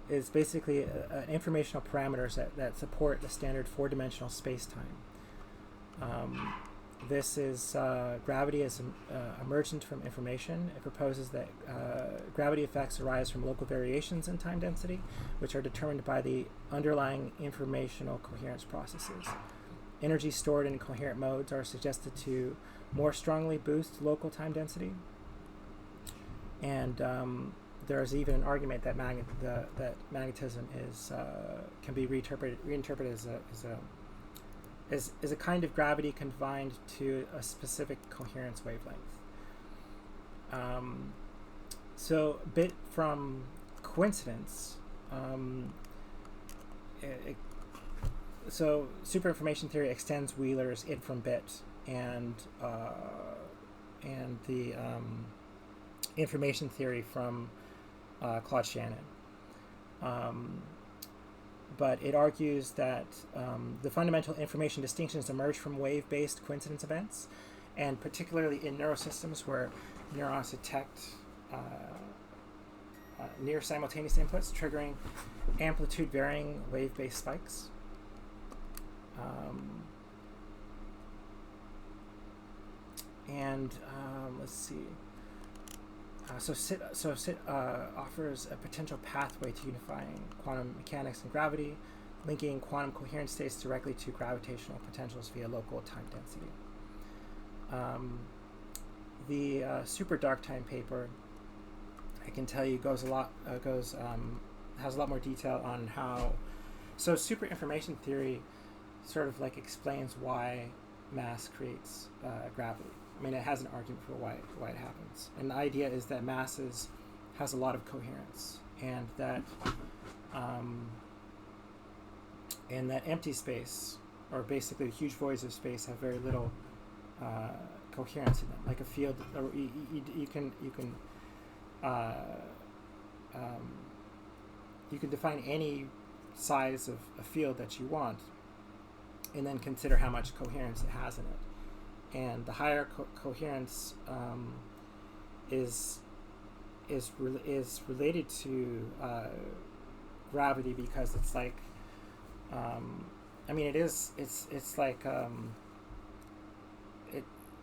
is basically informational parameters that support the standard four-dimensional space-time. This is gravity is emergent from information. It proposes that gravity effects arise from local variations in time density, which are determined by the underlying informational coherence processes. Energy stored in coherent modes are suggested to more strongly boost local time density. And there's even an argument that magnetism can be reinterpreted as a kind of gravity confined to a specific coherence wavelength. So a bit from coincidence, so superinformation theory extends Wheeler's id from bit and the information theory from Claude Shannon. But it argues that the fundamental information distinctions emerge from wave-based coincidence events, and particularly in neurosystems where neurons detect near simultaneous inputs, triggering amplitude-varying wave-based spikes. Let's see. So SIT offers a potential pathway to unifying quantum mechanics and gravity, linking quantum coherent states directly to gravitational potentials via local time density. The super dark time paper, I can tell you, has a lot more detail on how. So super information theory sort of like explains why mass creates gravity. I mean, it has an argument for why it happens, and the idea is that mass has a lot of coherence, and that empty space, or basically huge voids of space, have very little coherence in them. Like a field, or you can define any size of a field that you want, and then consider how much coherence it has in it. And the higher coherence is related to gravity, because it's like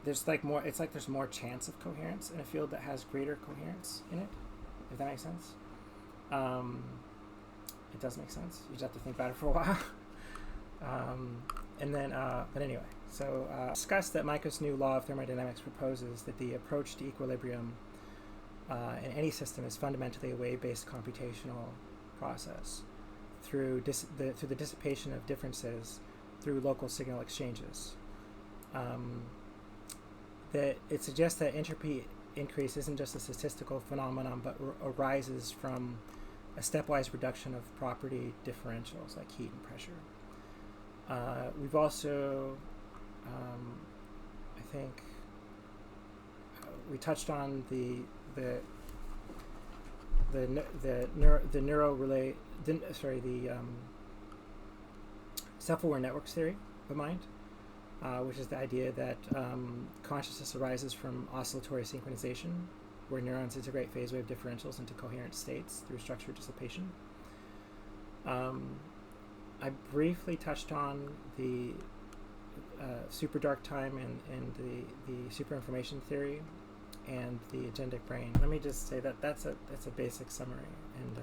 there's more chance of coherence in a field that has greater coherence in it, if that makes sense. It does make sense. You just have to think about it for a while. But anyway, so discuss that Micah's new law of thermodynamics proposes that the approach to equilibrium in any system is fundamentally a wave-based computational process through the dissipation of differences through local signal exchanges. That it suggests that entropy increase isn't just a statistical phenomenon, but arises from a stepwise reduction of property differentials like heat and pressure. We've also, I think, we touched on the self-aware networks theory of mind, which is the idea that consciousness arises from oscillatory synchronization, where neurons integrate phase wave differentials into coherent states through structured dissipation. I briefly touched on the super dark time and the super information theory and the agendic brain. Let me just say that that's a basic summary, and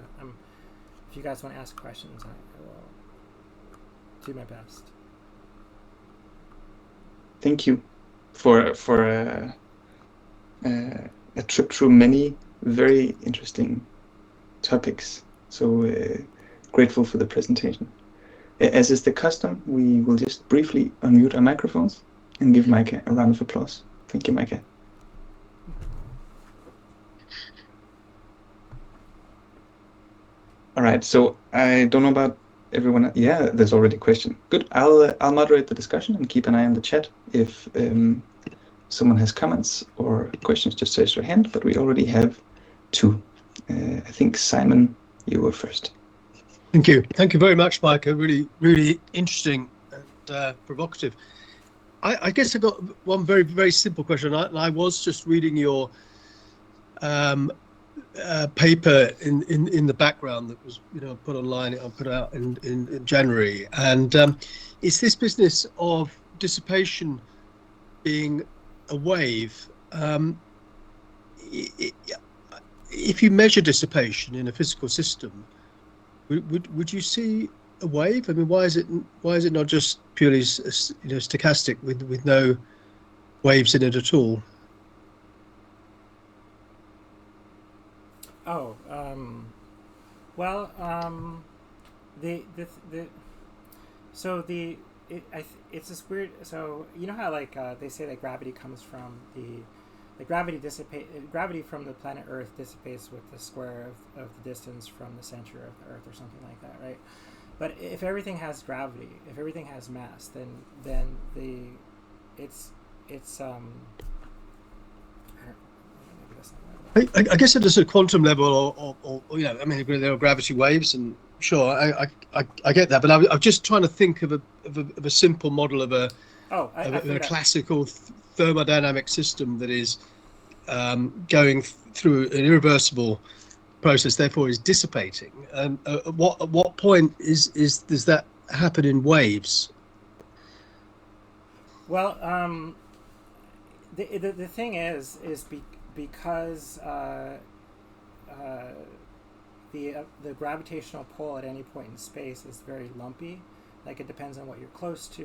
if you guys want to ask questions, I will do my best. Thank you for a trip through many very interesting topics. So grateful for the presentation. As is the custom, we will just briefly unmute our microphones and give Micah a round of applause. Thank you, Micah. All right, so I don't know about everyone. Yeah, there's already a question. Good. I'll moderate the discussion and keep an eye on the chat if someone has comments or questions, just raise your hand, but we already have 2. I think, Simon, you were first. Thank you. Thank you very much, Micah. Really, really interesting and provocative. I guess I got one very, very simple question. I was just reading your paper in the background that was put online, put out in January, and it's this business of dissipation being a wave. If you measure dissipation in a physical system, would you see a wave? I mean, why is it not just purely stochastic with no waves in it at all? Oh, well, it's this weird. So you know how they say that gravity comes from gravity from the planet Earth dissipates with the square of the distance from the center of the Earth or something like that, right? But if everything has gravity, if everything has mass, then I guess at a sort of quantum level, or I mean, there are gravity waves, and sure, I get that, but I'm just trying to think of a simple model of a classical thermodynamic system that is going through an irreversible process, therefore is dissipating. And at what point does that happen in waves? Well, the thing is because the gravitational pull at any point in space is very lumpy. Like, it depends on what you're close to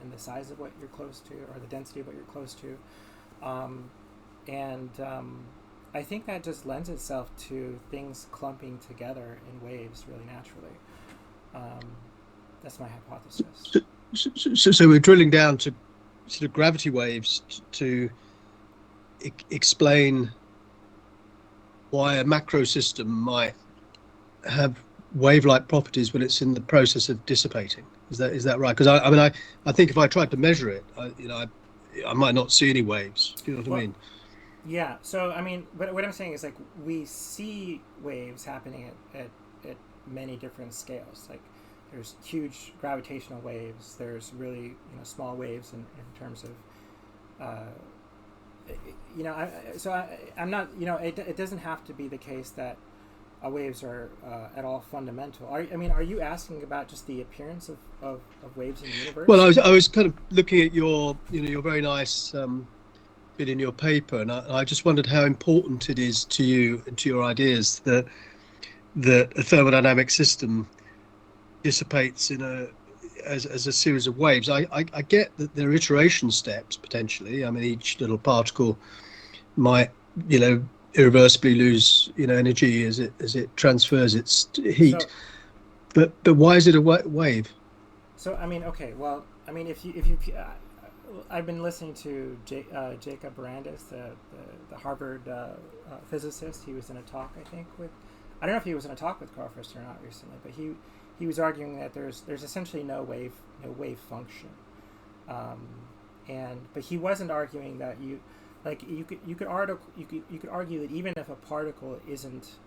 and the size of what you're close to, or the density of what you're close to. I think that just lends itself to things clumping together in waves really naturally. That's my hypothesis. So we're drilling down to sort of gravity waves to explain why a macro system might have wave-like properties when it's in the process of dissipating. Is that right? Because I think if I tried to measure it, I might not see any waves. Do you know what I mean? Yeah. So I mean, what I'm saying is, like, we see waves happening at many different scales. Like, there's huge gravitational waves. There's really small waves in terms of I'm not it doesn't have to be the case that waves are at all fundamental. Are you asking about just the appearance of waves in the universe? Well, I was kind of looking at your very nice bit in your paper, and I just wondered how important it is to you and to your ideas that a thermodynamic system dissipates as a series of waves. I get that there are iteration steps potentially. I mean, each little particle might irreversibly lose energy as it transfers its heat. But why is it a wave? So if you I've been listening to Jacob Brandis, the Harvard physicist. He was in a talk, I think, I don't know if he was in a talk with Karl Friston or not recently, but he was arguing that there's essentially no wave function, but he wasn't arguing that you could argue that even if a particle isn't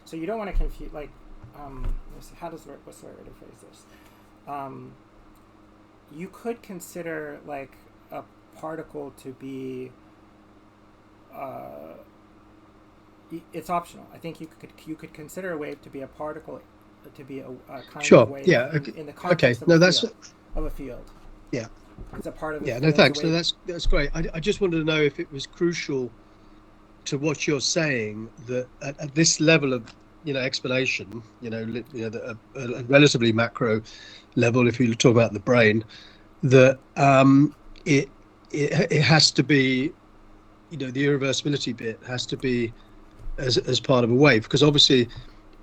so you don't want to confuse, what's the right way to phrase this? You could consider a particle to be it's optional. I think you could consider a wave to be a particle, to be a kind of wave in the context of a field. Yeah, it's a part of it. Yeah, no, thanks. No, that's great. I just wanted to know if it was crucial to what you're saying that at this level of explanation, a relatively macro level, if you talk about the brain, that it has to be, the irreversibility bit has to be as part of a wave, because obviously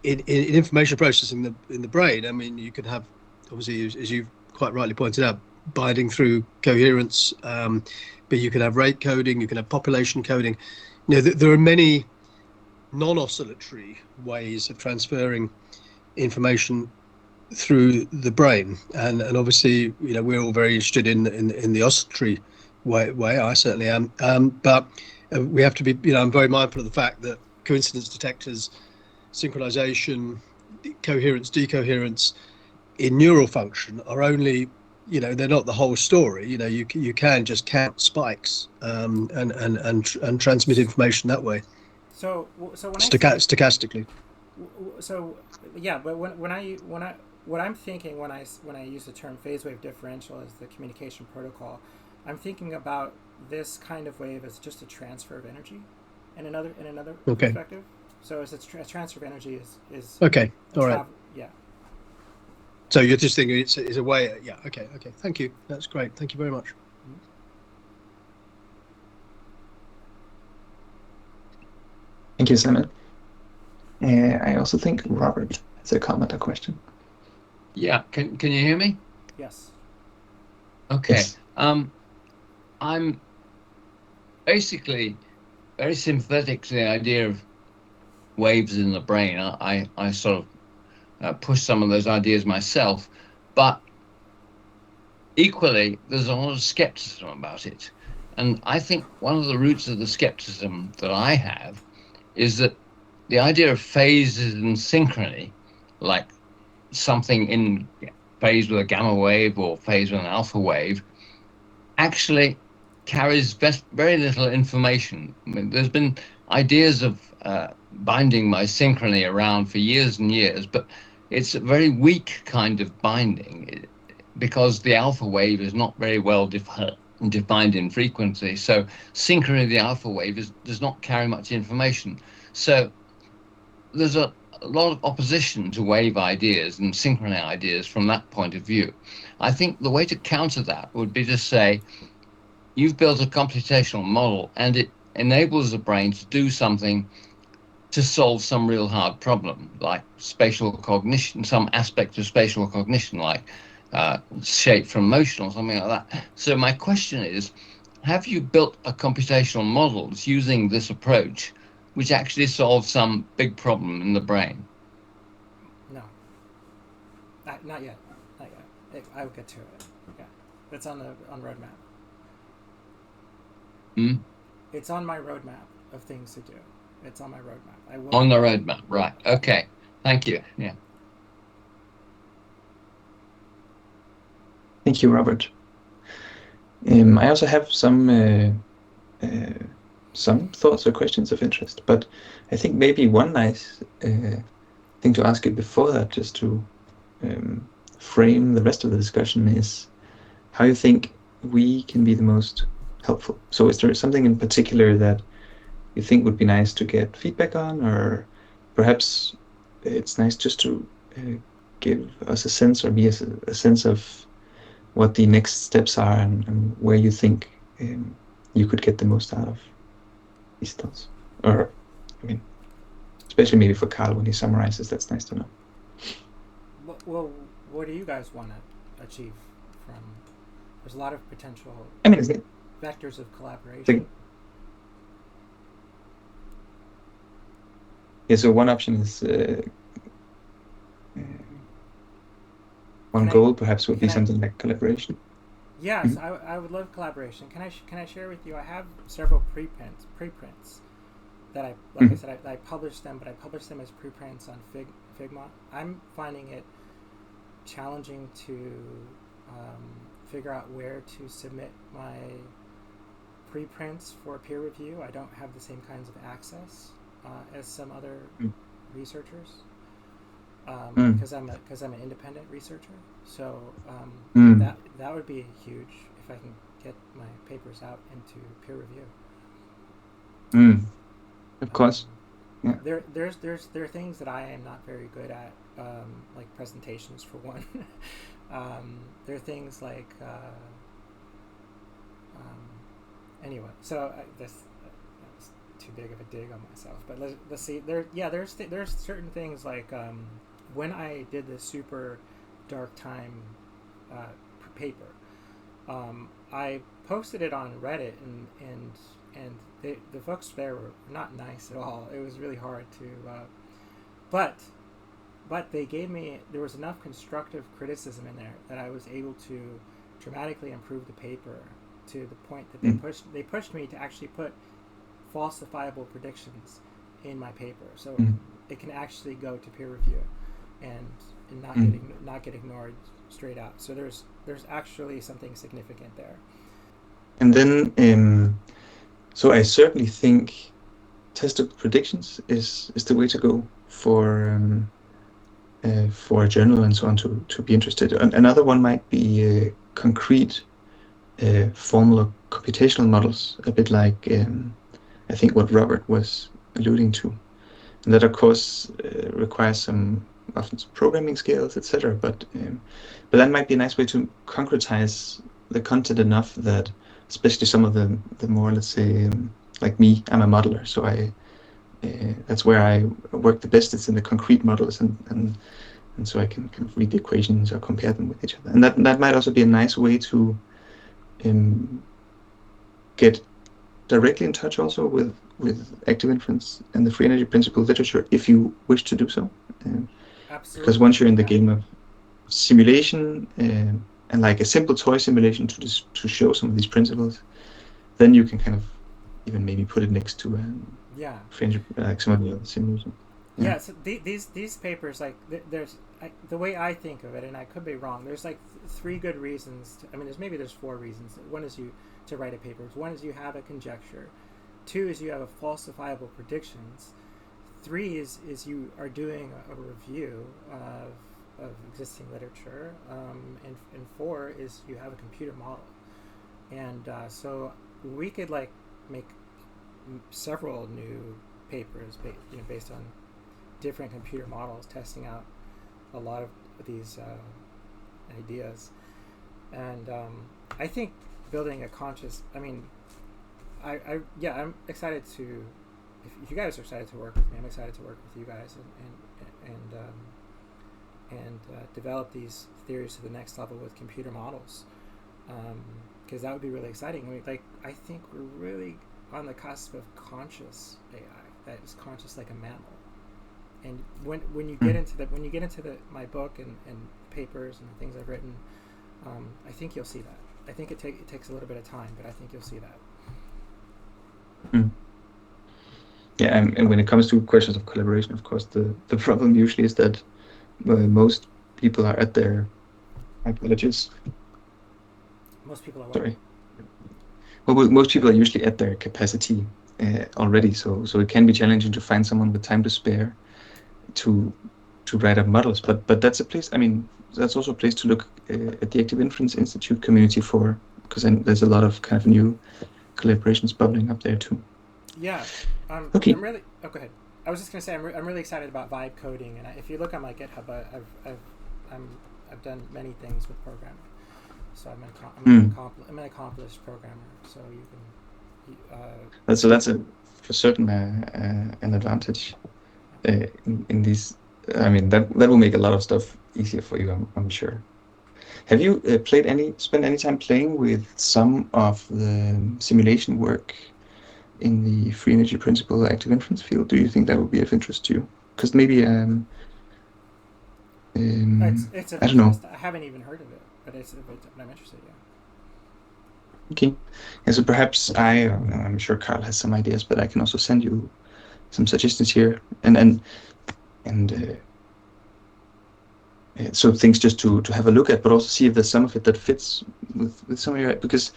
in information processing in the brain, I mean, you can have, obviously, as you've quite rightly pointed out, binding through coherence, but you can have rate coding, you can have population coding. There are many non-oscillatory ways of transferring information through the brain, and obviously, we're all very interested in the oscillatory way. I certainly am, but we have to be. I'm very mindful of the fact that coincidence detectors, synchronization, coherence, decoherence in neural function are only, they're not the whole story. You can just count spikes, and transmit information that way. So when stochastically. So yeah, but when I what I'm thinking when I use the term phase wave differential as the communication protocol, I'm thinking about this kind of wave as just a transfer of energy, in another Okay. perspective. So as a transfer of energy is okay. All right. Yeah. So you're just thinking it's a way. Yeah. Okay. Thank you. That's great. Thank you very much. Thank you, Simon. I also think Robert has a comment or question. Yeah, can you hear me? Yes. Okay. Yes. I'm basically very sympathetic to the idea of waves in the brain. I sort of push some of those ideas myself, but equally there's a lot of skepticism about it. And I think one of the roots of the skepticism that I have is that the idea of phases and synchrony, like something in phase with a gamma wave or phase with an alpha wave, actually carries very little information. I mean, there's been ideas of binding by synchrony around for years and years, but it's a very weak kind of binding because the alpha wave is not very well defined in frequency. So synchrony of the alpha wave does not carry much information. So there's a lot of opposition to wave ideas and synchrony ideas from that point of view. I think the way to counter that would be to say, you've built a computational model and it enables the brain to do something to solve some real hard problem, like spatial cognition, some aspect of spatial cognition, like shape from motion or something like that. So my question is, have you built a computational model using this approach which actually solves some big problem in the brain? No. Not yet. I will get to it. Yeah. It's on roadmap. It's on my roadmap of things to do. It's on my roadmap. On the roadmap, right. Okay. Thank you. Yeah. Thank you, Robert. I also have some thoughts or questions of interest, but I think maybe one nice thing to ask you before that, just to frame the rest of the discussion, is how you think we can be the most helpful. So is there something in particular that you think would be nice to get feedback on, or perhaps it's nice just to give us a sense, or be a sense of what the next steps are, and where you think you could get the most out of these thoughts? Or, I mean, especially maybe for Karl when he summarizes, that's nice to know. Well, what do you guys want to achieve from? There's a lot of potential vectors of collaboration. Yeah, so one option is one goal perhaps would be something like collaboration. Yes, I would love collaboration. Can I share with you? I have several preprints that I said I published them, but I published them as preprints on Figma. I'm finding it challenging to figure out where to submit my preprints for peer review. I don't have the same kinds of access as some other researchers, because I'm an independent researcher. So that would be huge if I can get my papers out into peer review. Of course. Yeah. There are things that I am not very good at, like presentations for one. There are things like anyway. So that's too big of a dig on myself. But let's see. There's certain things like when I did the super dark time paper, I posted it on Reddit and the folks there were not nice at all. It was really hard to, but but there was enough constructive criticism in there that I was able to dramatically improve the paper to the point that they pushed me to actually put falsifiable predictions in my paper, so it can actually go to peer review and not get ignored straight out. So there's actually something significant there. And then so I certainly think testable predictions is the way to go for a journal and so on to be interested. Another one might be concrete formal or computational models, a bit like I think what Robert was alluding to. And that, of course, requires often some programming skills, etc. But that might be a nice way to concretize the content enough that, especially some of the more, let's say, like me, I'm a modeler, so that's where I work the best. It's in the concrete models, and so I can kind of read the equations or compare them with each other. And that might also be a nice way to get directly in touch also with active inference and the free energy principle literature if you wish to do so. Absolutely. Because once you're in the game of simulation and like a simple toy simulation to show some of these principles, then you can kind of even maybe put it next to free energy, like some of the other simulations. Yeah, so these papers, like there's the way I think of it, and I could be wrong. There's like three good reasons. There's four reasons. One is to write a paper. One is you have a conjecture. Two is you have a falsifiable predictions. Three is you are doing a review of existing literature. And four is you have a computer model. And so we could like make several new papers based on different computer models, testing out a lot of these ideas. And I think building a conscious, I'm excited to, if you guys are excited to work with me, I'm excited to work with you guys and develop these theories to the next level with computer models, because that would be really exciting. I think we're really on the cusp of conscious AI that is conscious like a mammal. And when you get into my book and papers and the things I've written, I think you'll see that. I think it takes a little bit of time, but I think you'll see that. Yeah, and when it comes to questions of collaboration, of course, the problem usually is that most people are at their apologies. Most people are. Sorry. Well, most people are usually at their capacity already, so it can be challenging to find someone with time to spare to write up models. But that's a place. That's also a place to look at the Active Inference Institute community for, because there's a lot of kind of new collaborations bubbling up there too. Yeah. Okay. Go ahead. I was just gonna say I'm really excited about vibe coding, and if you look on my GitHub, I've done many things with programming. So I'm an accomplished programmer. So you can. That's for certain an advantage in these. That will make a lot of stuff easier for you. I'm sure. Have you spent any time playing with some of the simulation work in the free energy principle active inference field? Do you think that would be of interest to you? Because maybe it's of I don't know. interest. I haven't even heard of it, but I'm interested. Yeah. Okay. Yeah, so perhaps I'm sure Karl has some ideas, but I can also send you some suggestions here and so things just to have a look at, but also see if there's some of it that fits with some of your, because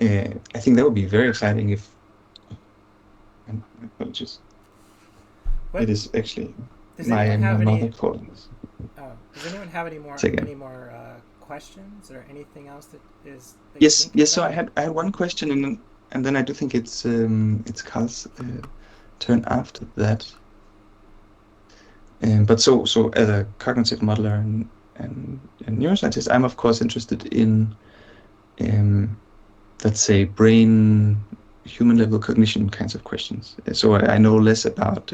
I think that would be very exciting if. Apologies. What? It is actually my mother calling us. Does anyone have any more questions or anything else that is? That yes. So I had one question, and then I do think it's Karl's turn after that. But so as a cognitive modeler and neuroscientist, I'm of course interested in let's say brain human level cognition kinds of questions. So I know less about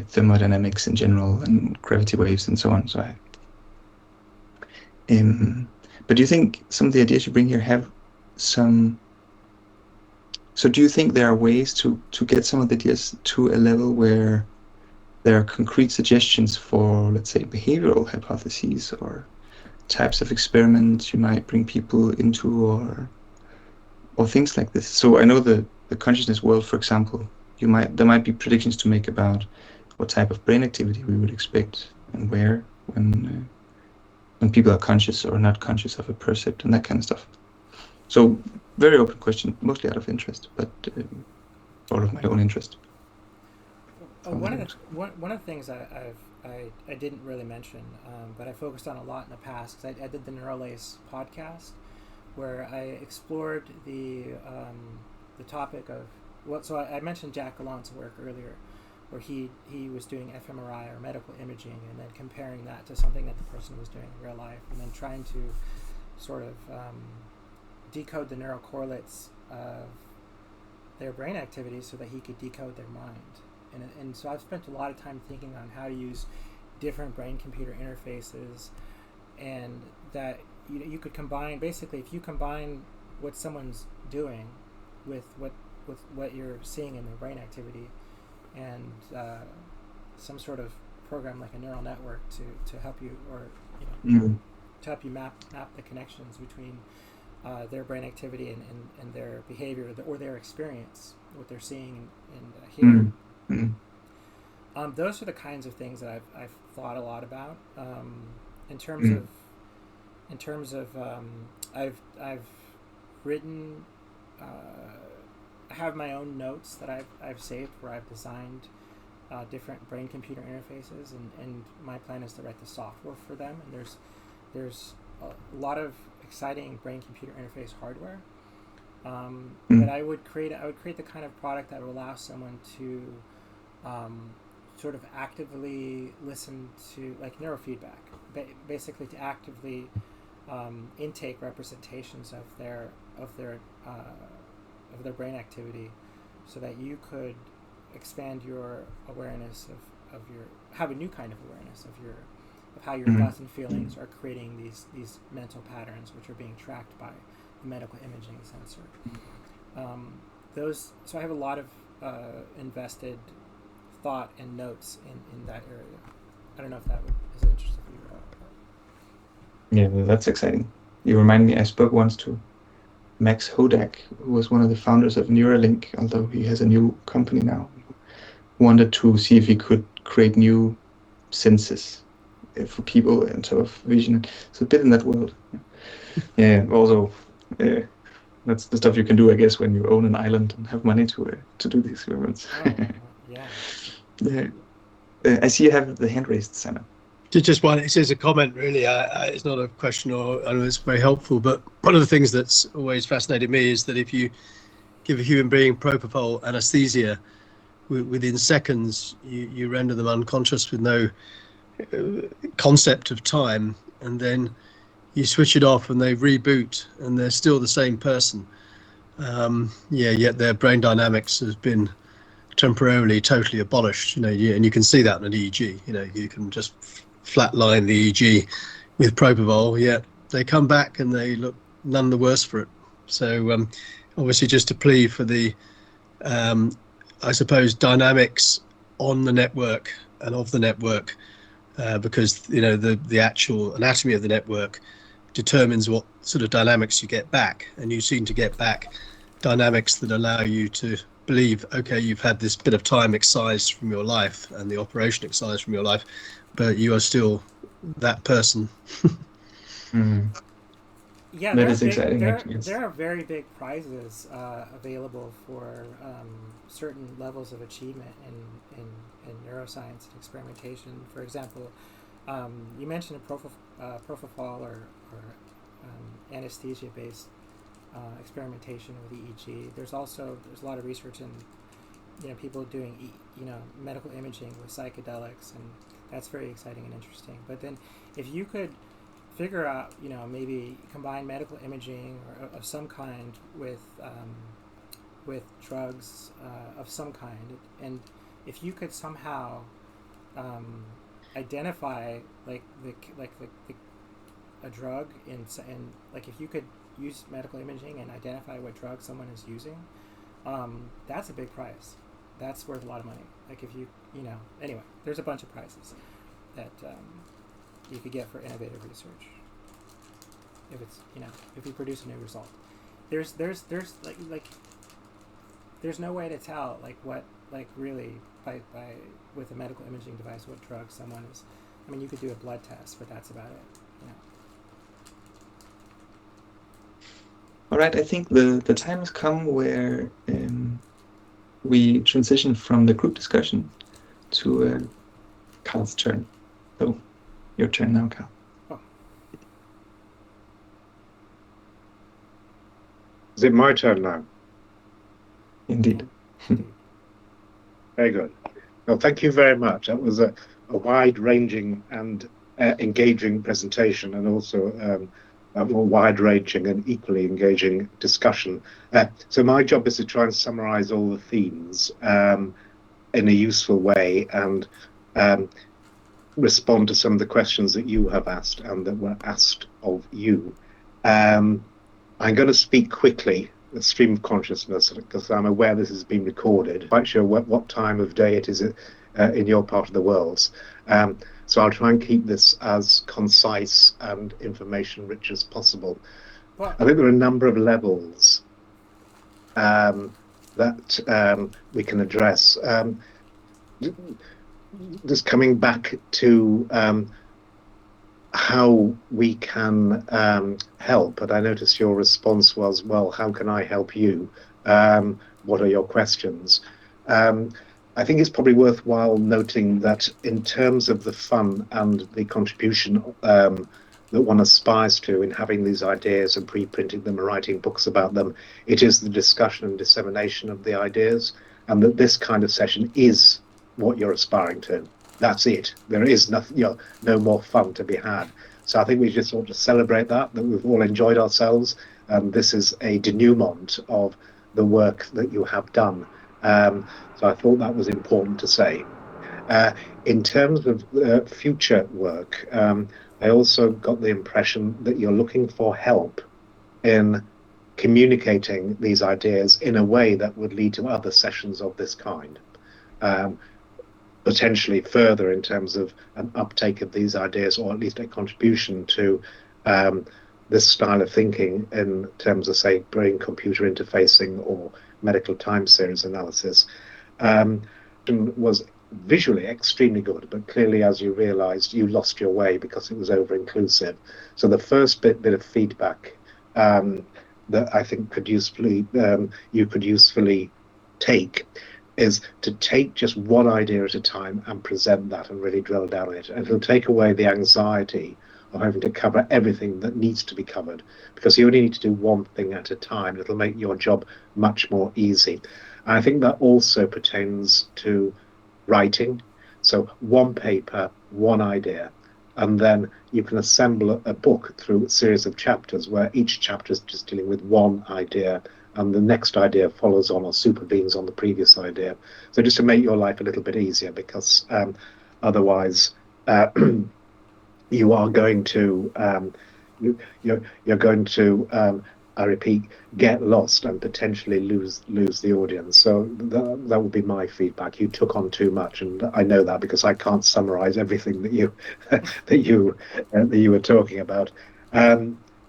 thermodynamics in general and gravity waves and so on. So but do you think some of the ideas you bring here have some? So do you think there are ways to get some of the ideas to a level where there are concrete suggestions for, let's say, behavioral hypotheses or types of experiments you might bring people into, or things like this. So I know the consciousness world, for example, there might be predictions to make about what type of brain activity we would expect and where when people are conscious or not conscious of a percept and that kind of stuff. So very open question, mostly out of interest, but out of my own interest. One of the things I didn't really mention, but I focused on a lot in the past, because I did the Neurolace podcast, where I explored the topic of so I mentioned Jack Gallant's work earlier, where he was doing fMRI or medical imaging, and then comparing that to something that the person was doing in real life, and then trying to sort of decode the neural correlates of their brain activity so that he could decode their mind. And so I've spent a lot of time thinking on how to use different brain-computer interfaces, and that you could combine, basically, if you combine what someone's doing with what you're seeing in their brain activity, and some sort of program like a neural network to help you, or to help you map the connections between their brain activity and their behavior, or their experience, what they're seeing and hearing. Those are the kinds of things that I've thought a lot about. In terms of I've written. I have my own notes that I've saved where I've designed different brain-computer interfaces, and my plan is to write the software for them. And there's a lot of exciting brain-computer interface hardware. But I would create the kind of product that would allow someone to sort of actively listen to, like, neurofeedback, basically to actively intake representations of their brain activity, so that you could expand your awareness of your, have a new kind of awareness of how your thoughts and feelings are creating these mental patterns, which are being tracked by the medical imaging sensor. So I have a lot of invested thought and notes in that area. I don't know if that is interesting for you at all. Yeah, that's exciting. You remind me, I spoke once to Max Hodak, who was one of the founders of Neuralink, although he has a new company now, wanted to see if he could create new senses for people and sort of vision. So a bit in that world. Yeah, also, that's the stuff you can do, I guess, when you own an island and have money to do these experiments. Yeah. Yeah. I see you have the hand raised, Simon. Just one, it says a comment, really. It's not a question, or I know it's very helpful, but one of the things that's always fascinated me is that if you give a human being propofol anesthesia, within seconds, you render them unconscious with no concept of time, and then you switch it off and they reboot and they're still the same person. Yet their brain dynamics has been temporarily totally abolished, and you can see that in an EEG. You can just flatline the EEG with propofol, yet they come back and they look none the worse for it. So obviously, just a plea for the I suppose dynamics on the network and of the network, because the actual anatomy of the network determines what sort of dynamics you get back, and you seem to get back dynamics that allow you to believe, okay, you've had this bit of time excised from your life and the operation excised from your life, but you are still that person. Yeah, that is exciting. There are very big prizes available for certain levels of achievement in neuroscience and experimentation. For example, you mentioned propofol or anesthesia-based experimentation with EEG. There's a lot of research in people doing medical imaging with psychedelics, and that's very exciting and interesting. But then, if you could figure out, maybe combine medical imaging or of some kind with drugs of some kind, and if you could somehow identify a drug and like if you could use medical imaging and identify what drug someone is using, that's a big prize. that's worth a lot of money. Like if you know, anyway, there's a bunch of prizes that you could get for innovative research. If it's, if you produce a new result, there's like there's no way to tell what really by with a medical imaging device what drug someone is. I mean, you could do a blood test, but that's about it. All right, I think the time has come where we transition from the group discussion to Karl's turn. So, your turn now, Karl. Oh. Is it my turn now? Indeed. Very good. Well, thank you very much. That was a wide-ranging and engaging presentation, and also a more wide-ranging and equally engaging discussion. So my job is to try and summarize all the themes in a useful way and respond to some of the questions that you have asked and that were asked of you. I'm going to speak quickly, the stream of consciousness, because I'm aware this has been recorded. I'm quite sure what time of day it is in your part of the world. So I'll try and keep this as concise and information-rich as possible. Well, I think there are a number of levels that we can address. Just coming back to how we can help, and I noticed your response was, well, how can I help you? What are your questions? I think it's probably worthwhile noting that in terms of the fun and the contribution that one aspires to in having these ideas and pre-printing them and writing books about them, it is the discussion and dissemination of the ideas, and that this kind of session is what you're aspiring to. That's it. There is nothing, no more fun to be had. So I think we just ought to celebrate that we've all enjoyed ourselves, and this is a denouement of the work that you have done. So I thought that was important to say. In terms of future work, I also got the impression that you're looking for help in communicating these ideas in a way that would lead to other sessions of this kind. Potentially further in terms of an uptake of these ideas, or at least a contribution to this style of thinking in terms of, say, brain-computer interfacing or medical time series analysis. Was visually extremely good, but clearly, as you realized, you lost your way because it was over-inclusive. So the first bit of feedback that I think could usefully you could usefully take is to take just one idea at a time and present that and really drill down on it. And it'll take away the anxiety of having to cover everything that needs to be covered, because you only need to do one thing at a time. It'll make your job much more easy. And I think that also pertains to writing. So one paper, one idea, and then you can assemble a book through a series of chapters where each chapter is just dealing with one idea, and the next idea follows on or supervenes on the previous idea. So just to make your life a little bit easier, because otherwise you are going to you're going to I repeat, get lost and potentially lose the audience. So that would be my feedback. You took on too much, and I know that because I can't summarize everything that you that you were talking about. At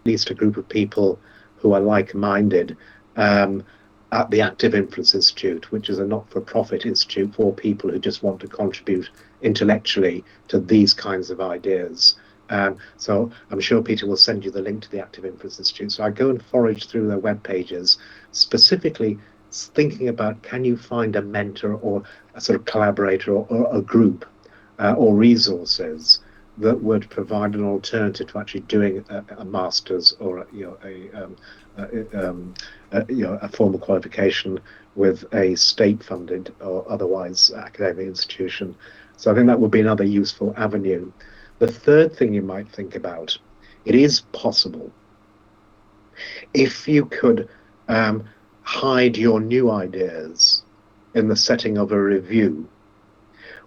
least a group of people who are like-minded at the Active Influence Institute, which is a not-for-profit institute for people who just want to contribute intellectually to these kinds of ideas. So I'm sure Peter will send you the link to the Active Influence Institute. So I go and forage through their web pages, specifically thinking about, can you find a mentor or a sort of collaborator or a group or resources that would provide an alternative to actually doing a master's or a formal qualification with a state-funded or otherwise academic institution. So I think that would be another useful avenue. The third thing you might think about, it is possible, if you could hide your new ideas in the setting of a review,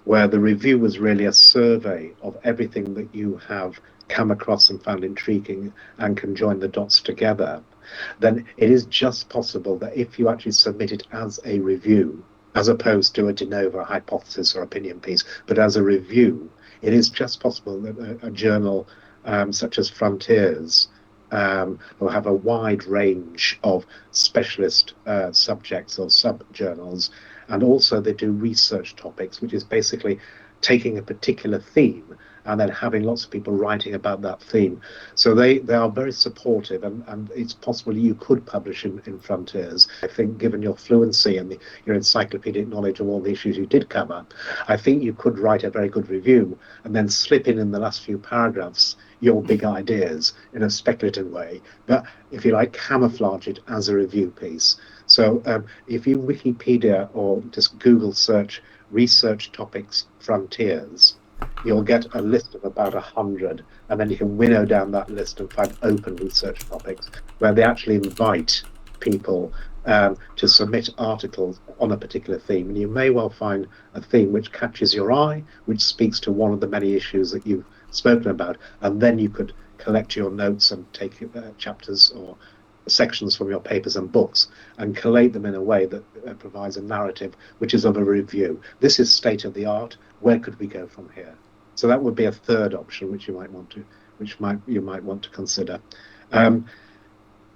where the review was really a survey of everything that you have come across and found intriguing and can join the dots together, then it is just possible that if you actually submit it as a review, as opposed to a de novo hypothesis or opinion piece, but as a review. It is just possible that a journal such as Frontiers will have a wide range of specialist subjects or sub-journals, and also they do research topics, which is basically taking a particular theme and then having lots of people writing about that theme. So they are very supportive, and it's possible you could publish in Frontiers. I think given your fluency and your encyclopedic knowledge of all the issues you did cover, I think you could write a very good review and then slip in the last few paragraphs your big ideas in a speculative way, but if you like, camouflage it as a review piece. So if you Wikipedia or just Google search research topics Frontiers, you'll get a list of about 100, and then you can winnow down that list and find open research topics where they actually invite people to submit articles on a particular theme. And you may well find a theme which catches your eye, which speaks to one of the many issues that you've spoken about, and then you could collect your notes and take chapters or sections from your papers and books and collate them in a way that provides a narrative which is of a review. This is state of the art. Where could we go from here? So that would be a third option which you might want to consider.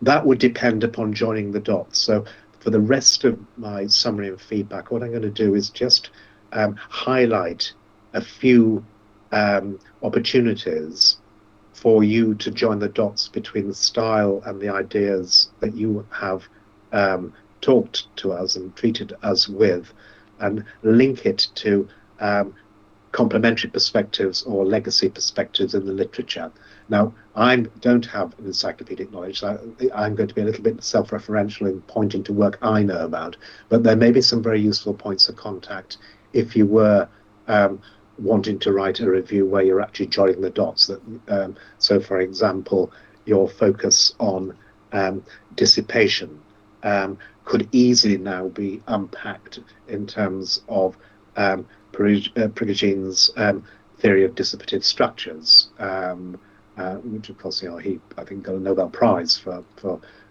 That would depend upon joining the dots. So for the rest of my summary and feedback, what I'm going to do is just highlight a few opportunities for you to join the dots between the style and the ideas that you have talked to us and treated us with, and link it to complementary perspectives or legacy perspectives in the literature. Now, I don't have an encyclopedic knowledge, so I'm going to be a little bit self-referential in pointing to work I know about, but there may be some very useful points of contact if you were wanting to write a review where you're actually joining the dots. So, for example, your focus on dissipation could easily now be unpacked in terms of Prigoghine's theory of dissipative structures, which of course, he, I think, got a Nobel Prize for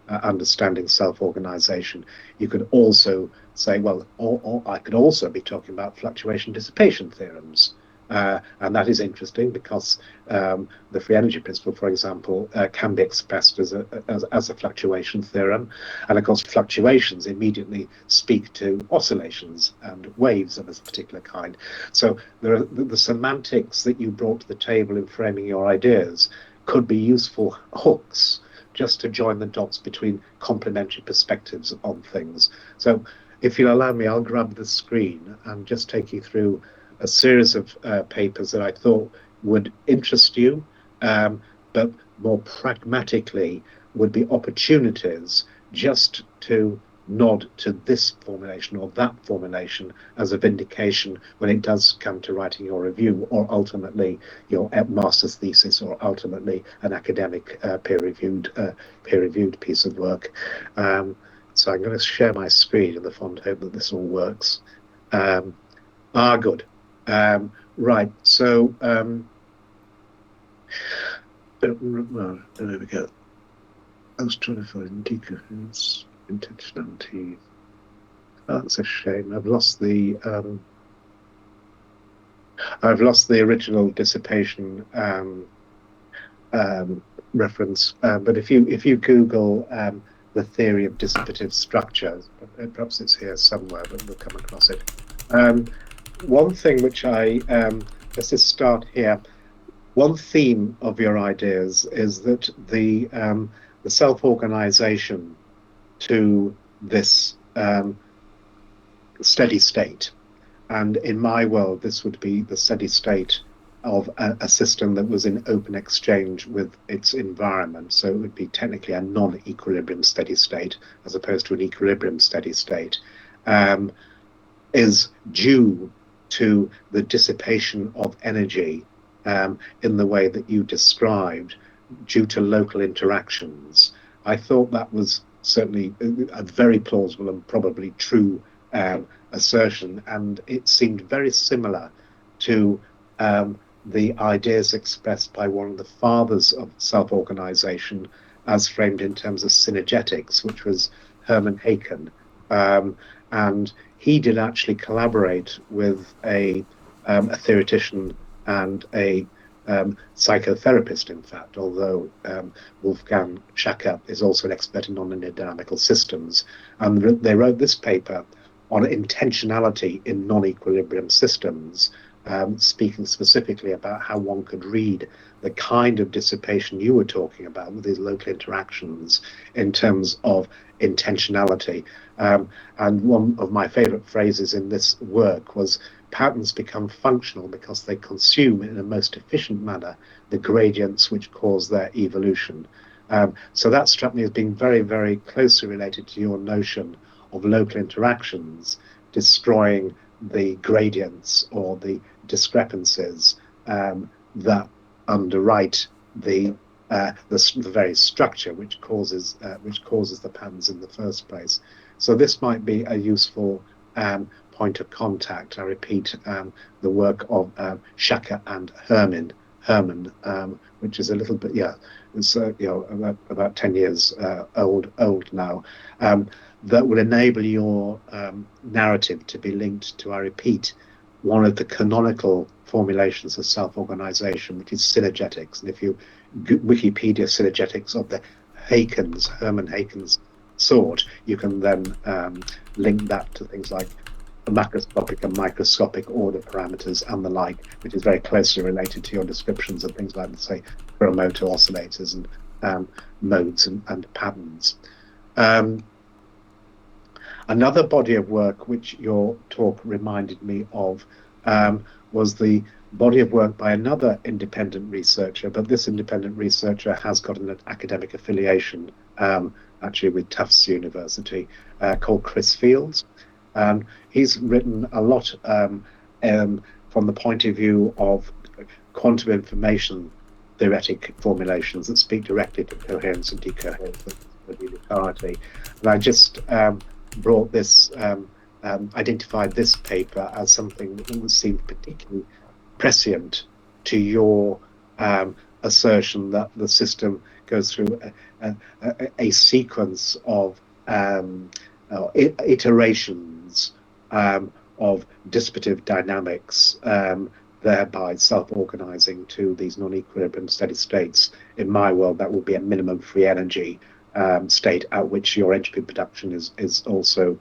understanding self-organization. You could also say, well, or I could also be talking about fluctuation dissipation theorems. And that is interesting because the free energy principle, for example, can be expressed as a fluctuation theorem. And of course, fluctuations immediately speak to oscillations and waves of a particular kind. So the semantics that you brought to the table in framing your ideas could be useful hooks just to join the dots between complementary perspectives on things. So if you'll allow me, I'll grab the screen and just take you through a series of papers that I thought would interest you, but more pragmatically would be opportunities just to nod to this formulation or that formulation as a vindication when it does come to writing your review, or ultimately your master's thesis, or ultimately an academic peer-reviewed piece of work. So I'm going to share my screen in the fond hope that this all works. Good. Right, so there we go. I was trying to find decompense intentionality. Oh, that's a shame. I've lost the original dissipation reference. But if you Google the theory of dissipative structures, perhaps it's here somewhere, but we'll come across it. One thing which let's just start here. One theme of your ideas is that the self-organization to this steady state, and in my world, this would be the steady state of a system that was in open exchange with its environment. So it would be technically a non-equilibrium steady state as opposed to an equilibrium steady state, is due to the dissipation of energy in the way that you described, due to local interactions. I thought that was certainly a very plausible and probably true assertion, and it seemed very similar to the ideas expressed by one of the fathers of self-organization as framed in terms of synergetics, which was Hermann Haken. and he did actually collaborate with a theoretician and a psychotherapist, in fact, although Wolfgang Schacker is also an expert in nonlinear dynamical systems. And they wrote this paper on intentionality in non-equilibrium systems, speaking specifically about how one could read the kind of dissipation you were talking about with these local interactions in terms of intentionality. And one of my favorite phrases in this work was, patterns become functional because they consume in a most efficient manner the gradients which cause their evolution. So that struck me as being very, very closely related to your notion of local interactions destroying the gradients or the discrepancies that underwrite the very structure which causes the patterns in the first place. So this might be a useful point of contact. I repeat, the work of Schacker and Herman, which is a little bit, it's about 10 years old now, that will enable your narrative to be linked to, I repeat, one of the canonical formulations of self-organization, which is synergetics. And if you Wikipedia synergetics of the Herman Haken's sort, you can then link that to things like macroscopic and microscopic order parameters and the like, which is very closely related to your descriptions of things like, say, paramotor oscillators and modes and patterns. Another body of work which your talk reminded me of was the body of work by another independent researcher, but this independent researcher has got an academic affiliation, actually with Tufts University, called Chris Fields. He's written a lot from the point of view of quantum information theoretic formulations that speak directly to coherence and decoherence and unitarity. And I just brought this, identified this paper as something that seemed particularly prescient to your assertion that the system goes through a sequence of iterations of dissipative dynamics, thereby self-organizing to these non-equilibrium steady states. In my world, that would be a minimum free energy state at which your entropy production is also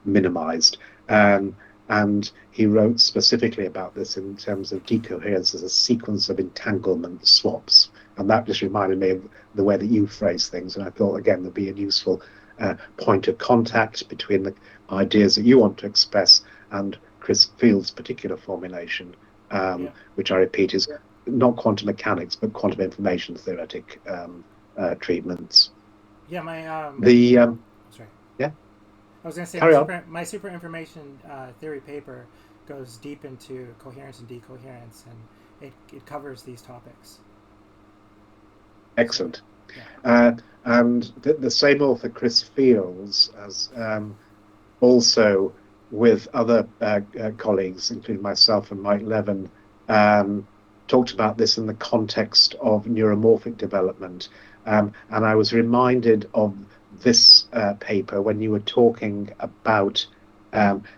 minimized. And he wrote specifically about this in terms of decoherence as a sequence of entanglement swaps. And that just reminded me of the way that you phrase things. And I thought, again, there'd be a useful point of contact between the ideas that you want to express and Chris Fields' particular formulation, which I repeat is not quantum mechanics, but quantum information theoretic treatments. Yeah, my sorry. Yeah. I was going to say my super information theory paper goes deep into coherence and decoherence, and it covers these topics. Excellent. Yeah. And the same author, Chris Fields, as also with other colleagues, including myself and Mike Levin, talked about this in the context of neuromorphic development. And I was reminded of this paper when you were talking about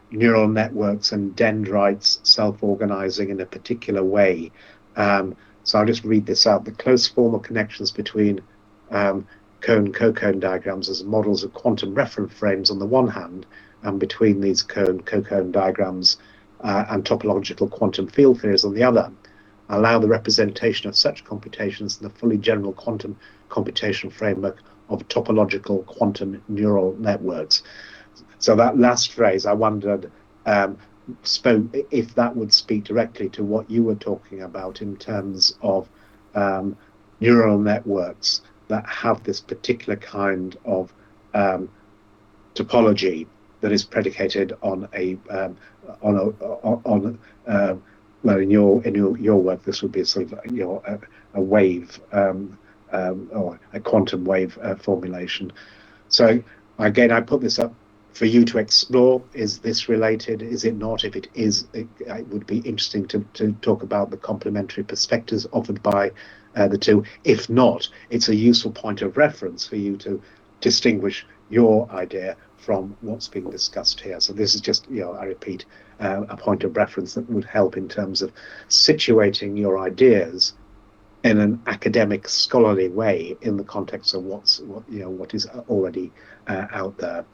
neural networks and dendrites self-organizing in a particular way. So I'll just read this out. The close formal connections between cone-cocone diagrams as models of quantum reference frames on the one hand, and between these cone-cocone diagrams and topological quantum field theories on the other, allow the representation of such computations in the fully general quantum computational framework of topological quantum neural networks. So that last phrase, I wondered if that would speak directly to what you were talking about in terms of neural networks that have this particular kind of topology that is predicated on well, in your work, this would be a sort of a wave or a quantum wave formulation. So again, I put this up for you to explore. Is this related? Is it not? If it is, it would be interesting to talk about the complementary perspectives offered by the two. If not, it's a useful point of reference for you to distinguish your idea from what's being discussed here. So this is just, I repeat, a point of reference that would help in terms of situating your ideas in an academic, scholarly way in the context of what is already out there.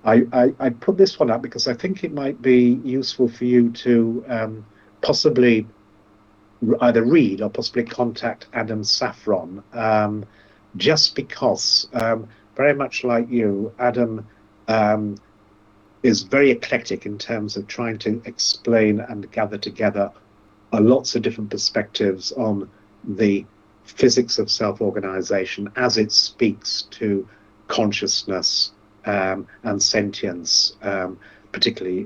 I put this one up because I think it might be useful for you to possibly either read or possibly contact Adam Safron, just because, very much like you, Adam is very eclectic in terms of trying to explain and gather together lots of different perspectives on the physics of self-organization as it speaks to consciousness and sentience, particularly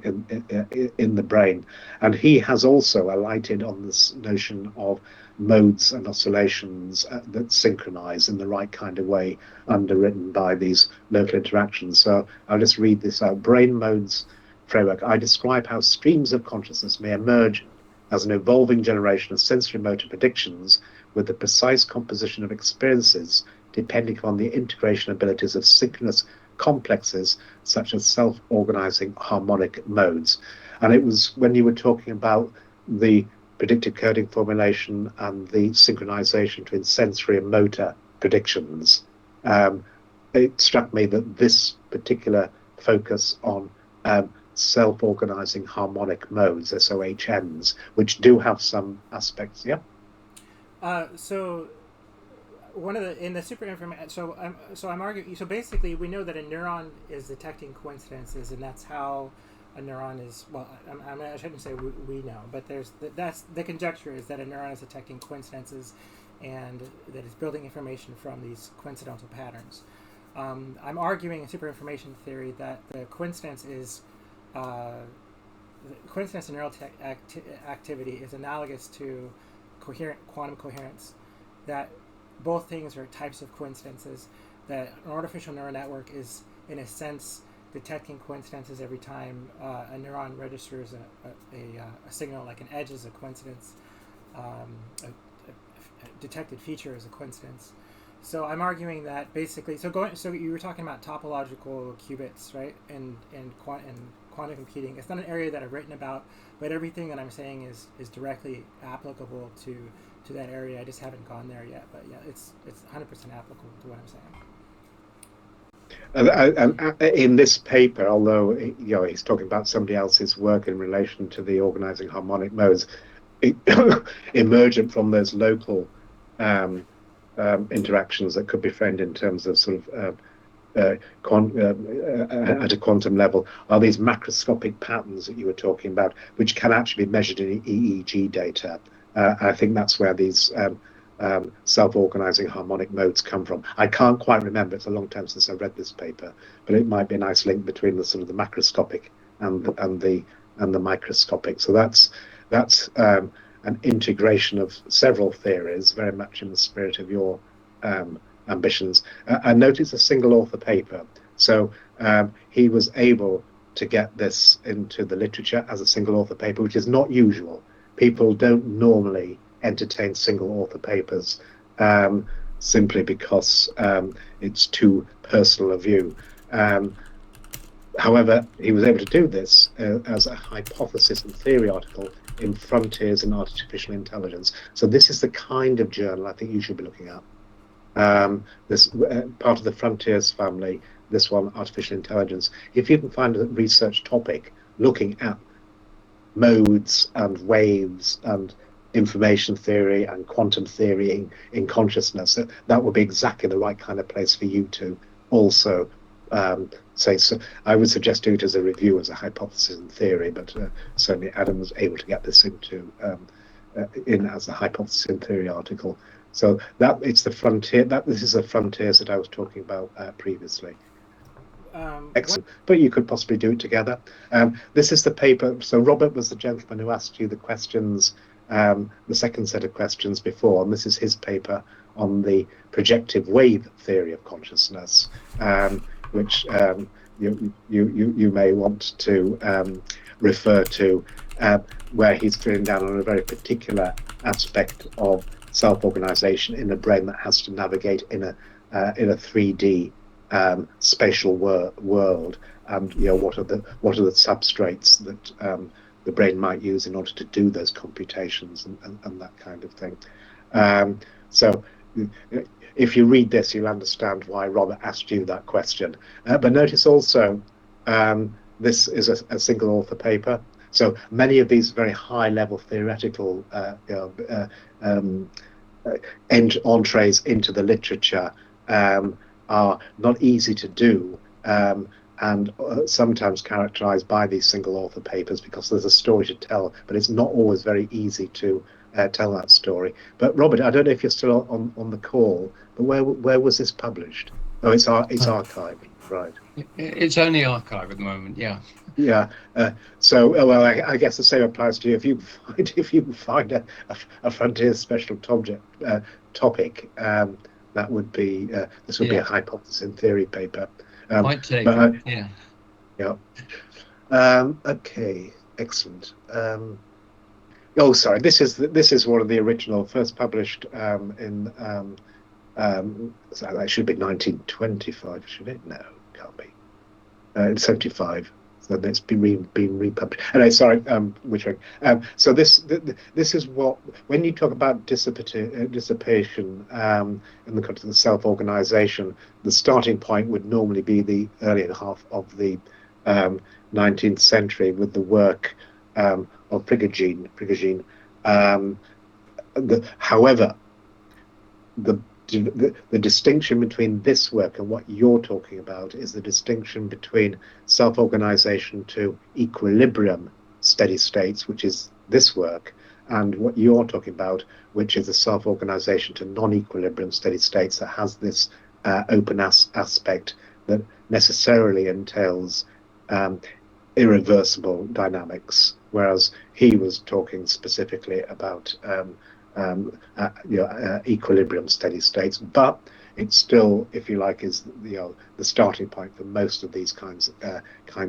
in the brain. And he has also alighted on this notion of modes and oscillations that synchronize in the right kind of way, underwritten by these local interactions. So I'll just read this out. Brain modes framework. I describe how streams of consciousness may emerge as an evolving generation of sensory motor predictions with the precise composition of experiences depending upon the integration abilities of synchronous complexes such as self-organizing harmonic modes. And it was when you were talking about the predictive coding formulation and the synchronization between sensory and motor predictions, it struck me that this particular focus on self-organizing harmonic modes, SOHNs, which do have some aspects. So one of the in the super information. So I'm arguing. So basically, we know that a neuron is detecting coincidences, and that's how a neuron is. Well, I shouldn't say we know, but that's the conjecture is that a neuron is detecting coincidences, and that it's building information from these coincidental patterns. I'm arguing in super information theory that the coincidence is. The coincidence in neural activity is analogous to quantum coherence, that both things are types of coincidences, that an artificial neural network is, in a sense, detecting coincidences every time a neuron registers a signal, like an edge is a coincidence, a detected feature is a coincidence. So I'm arguing that basically, so you were talking about topological qubits, right? And quantum computing. It's not an area that I've written about, but everything that I'm saying is directly applicable to that area. I just haven't gone there yet, but yeah, it's 100% applicable to what saying. I'm In this paper, although he's talking about somebody else's work in relation to the organizing harmonic modes, emergent from those local interactions that could be framed in terms of sort of at a quantum level, are these macroscopic patterns that you were talking about, which can actually be measured in EEG data. I think that's where these self-organizing harmonic modes come from. I can't quite remember, it's a long time since I read this paper, but it might be a nice link between the sort of the macroscopic and the microscopic. So that's an integration of several theories, very much in the spirit of your ambitions. I noticed a single author paper, so he was able to get this into the literature as a single author paper, which is not usual. People don't normally entertain single author papers simply because it's too personal a view. However, he was able to do this as a hypothesis and theory article in Frontiers in Artificial Intelligence. So this is the kind of journal I think you should be looking at. This part of the Frontiers family, this one, Artificial Intelligence. If you can find a research topic looking at modes and waves and information theory and quantum theory in consciousness, that would be exactly the right kind of place for you to also say. So I would suggest do it as a review, as a hypothesis and theory, but certainly Adam was able to get this into in as a hypothesis and theory article. So that it's the frontier. This is the frontiers that I was talking about previously. Excellent. But you could possibly do it together. This is the paper. So Robert was the gentleman who asked you the questions, the second set of questions before, and this is his paper on the projective wave theory of consciousness, which you may want to refer to, where he's drilling down on a very particular aspect of self-organization in a brain that has to navigate in a 3D spatial world, and what are the substrates that the brain might use in order to do those computations and that kind of thing. So if you read this, you'll understand why Robert asked you that question. But notice also this is a single author paper. So many of these very high level theoretical entrees into the literature are not easy to do, and sometimes characterized by these single author papers because there's a story to tell, but it's not always very easy to tell that story. But Robert, I don't know if you're still on the call, but where was this published? Oh, it's archived, right? It's only archived at the moment, yeah. Yeah. So, well, I guess the same applies to you. If you find a frontier special topic, that would be this would be a hypothesis in theory paper. Might take. Yeah. Okay. Excellent. Oh, sorry. This is one of the original, first published in. So that should be 1925, should it? No, can't be. In 75. So it's been republished. Anyway, sorry, which one? So this is what, when you talk about dissipation in the context of self-organization, the starting point would normally be the earlier half of the 19th century with the work of Prigogine. However, the distinction between this work and what you're talking about is the distinction between self-organization to equilibrium steady states, which is this work, and what you're talking about, which is the self-organization to non-equilibrium steady states that has this open aspect that necessarily entails irreversible dynamics, whereas he was talking specifically about equilibrium steady states, but it still, if you like, is the starting point for most of these kinds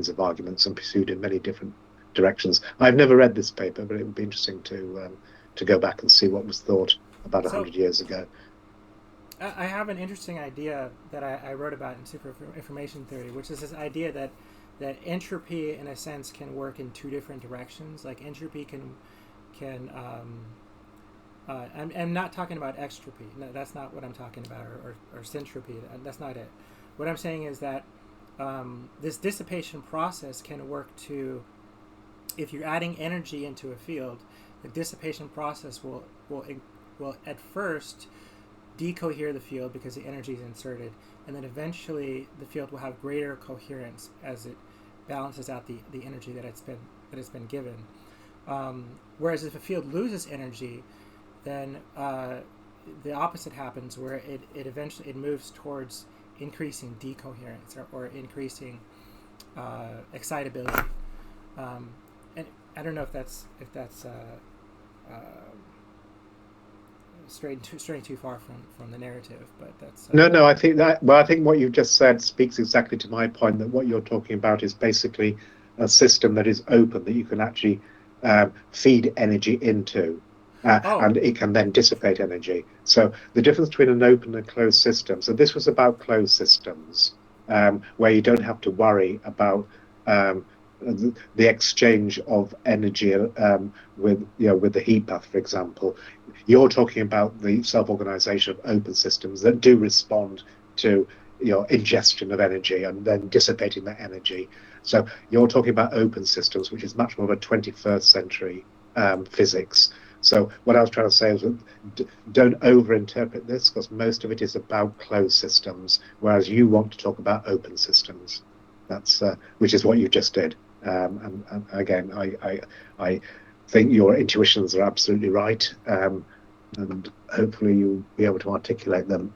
of arguments, and pursued in many different directions. I've never read this paper, but it would be interesting to go back and see what was thought about 100 years ago. I have an interesting idea that I wrote about in Super Information Theory, which is this idea that entropy, in a sense, can work in two different directions. Like entropy can I'm not talking about extropy. No, that's not what I'm talking about, or syntropy. That's not it. What I'm saying is that this dissipation process can work to, if you're adding energy into a field, the dissipation process will at first decohere the field because the energy is inserted, and then eventually the field will have greater coherence as it balances out the energy that it's been given. Whereas if a field loses energy, then the opposite happens, where it eventually moves towards increasing decoherence or increasing excitability. And I don't know if that's straying too far from the narrative, but that's no. I think what you've just said speaks exactly to my point, that what you're talking about is basically a system that is open, that you can actually feed energy into. And it can then dissipate energy. So the difference between an open and closed system. So this was about closed systems, where you don't have to worry about the exchange of energy with the heat bath, for example. You're talking about the self-organization of open systems that do respond to ingestion of energy and then dissipating that energy. So you're talking about open systems, which is much more of a 21st century physics. So what I was trying to say is, don't overinterpret this, because most of it is about closed systems, whereas you want to talk about open systems. That's which is what you just did. And again, I think your intuitions are absolutely right, and hopefully you'll be able to articulate them.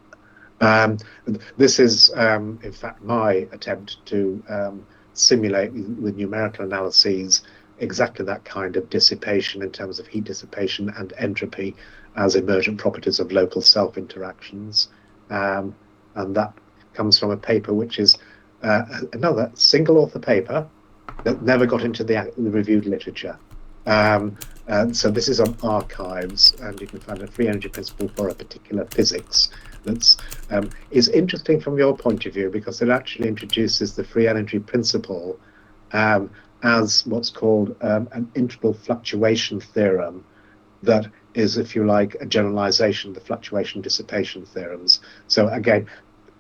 This is, in fact, my attempt to simulate with numerical analyses exactly that kind of dissipation in terms of heat dissipation and entropy as emergent properties of local self interactions, and that comes from a paper which is another single author paper that never got into the reviewed literature. So this is on archives, and you can find a free energy principle for a particular physics, that's is interesting from your point of view, because it actually introduces the free energy principle as what's called an integral fluctuation theorem, that is, if you like, a generalization of the fluctuation dissipation theorems. So again,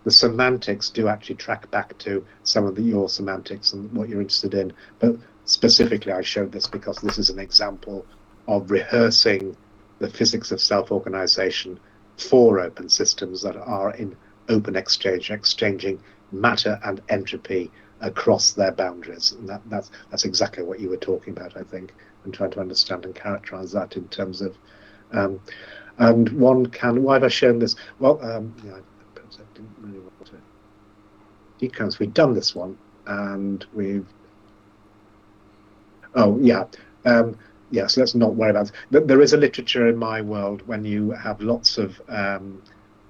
the semantics do actually track back to some of your semantics and what you're interested in. But specifically, I showed this because this is an example of rehearsing the physics of self-organization for open systems that are in open exchange, exchanging matter and entropy across their boundaries. And that's exactly what you were talking about, I think, and trying to understand and characterize that in terms of and one can, why have I shown this? Well, yeah, perhaps I didn't really want to decode. We've done this one, and we've, oh yeah, yes, let's not worry about it. There is a literature in my world when you have lots of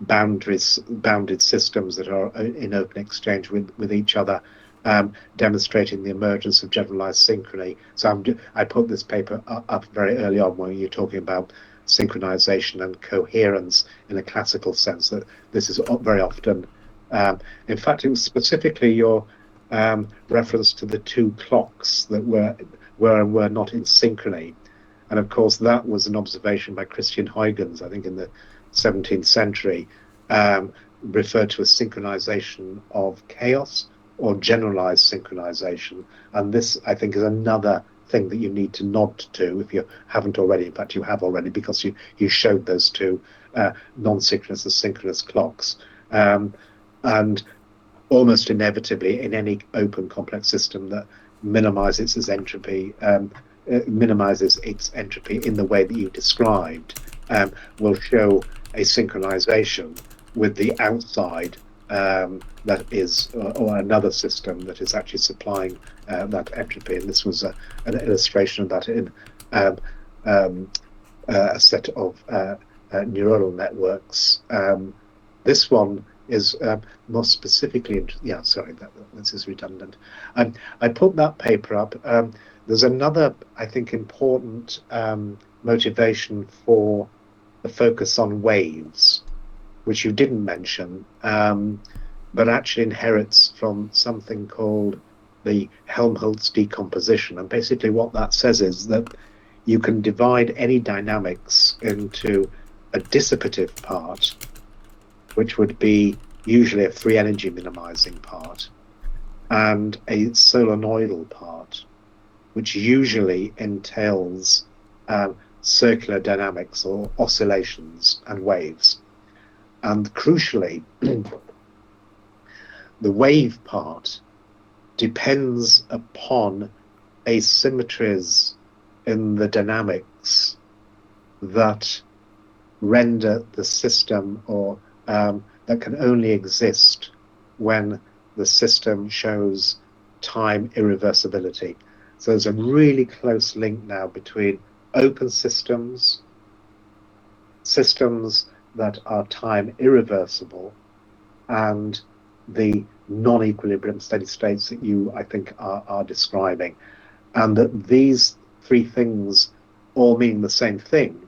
bounded systems that are in open exchange with each other, demonstrating the emergence of generalized synchrony. So I put this paper up very early on when you're talking about synchronization and coherence in a classical sense, that this is very often, in fact, it was specifically your reference to the two clocks that were and were not in synchrony. And of course, that was an observation by Christian Huygens, I think in the 17th century, referred to as synchronization of chaos or generalized synchronization. And this, I think, is another thing that you need to nod to if you haven't already. In fact, you have already, because you showed those two non-synchronous and synchronous clocks. And almost inevitably, in any open complex system that minimizes its entropy, minimizes its entropy in the way that you described, will show a synchronization with the outside that is, or another system that is actually supplying that entropy. And this was an illustration of that in a set of neuronal networks. This one is more specifically, yeah, sorry, this is redundant. I put that paper up. There's another, I think, important motivation for the focus on waves, which you didn't mention, but actually inherits from something called the Helmholtz decomposition. And basically what that says is that you can divide any dynamics into a dissipative part, which would be usually a free energy minimizing part, and a solenoidal part, which usually entails circular dynamics or oscillations and waves. And crucially, the wave part depends upon asymmetries in the dynamics that render the system, or that can only exist when the system shows time irreversibility. So there's a really close link now between open systems, systems that are time irreversible, and the non-equilibrium steady states that you, I think, are describing. And that these three things all mean the same thing,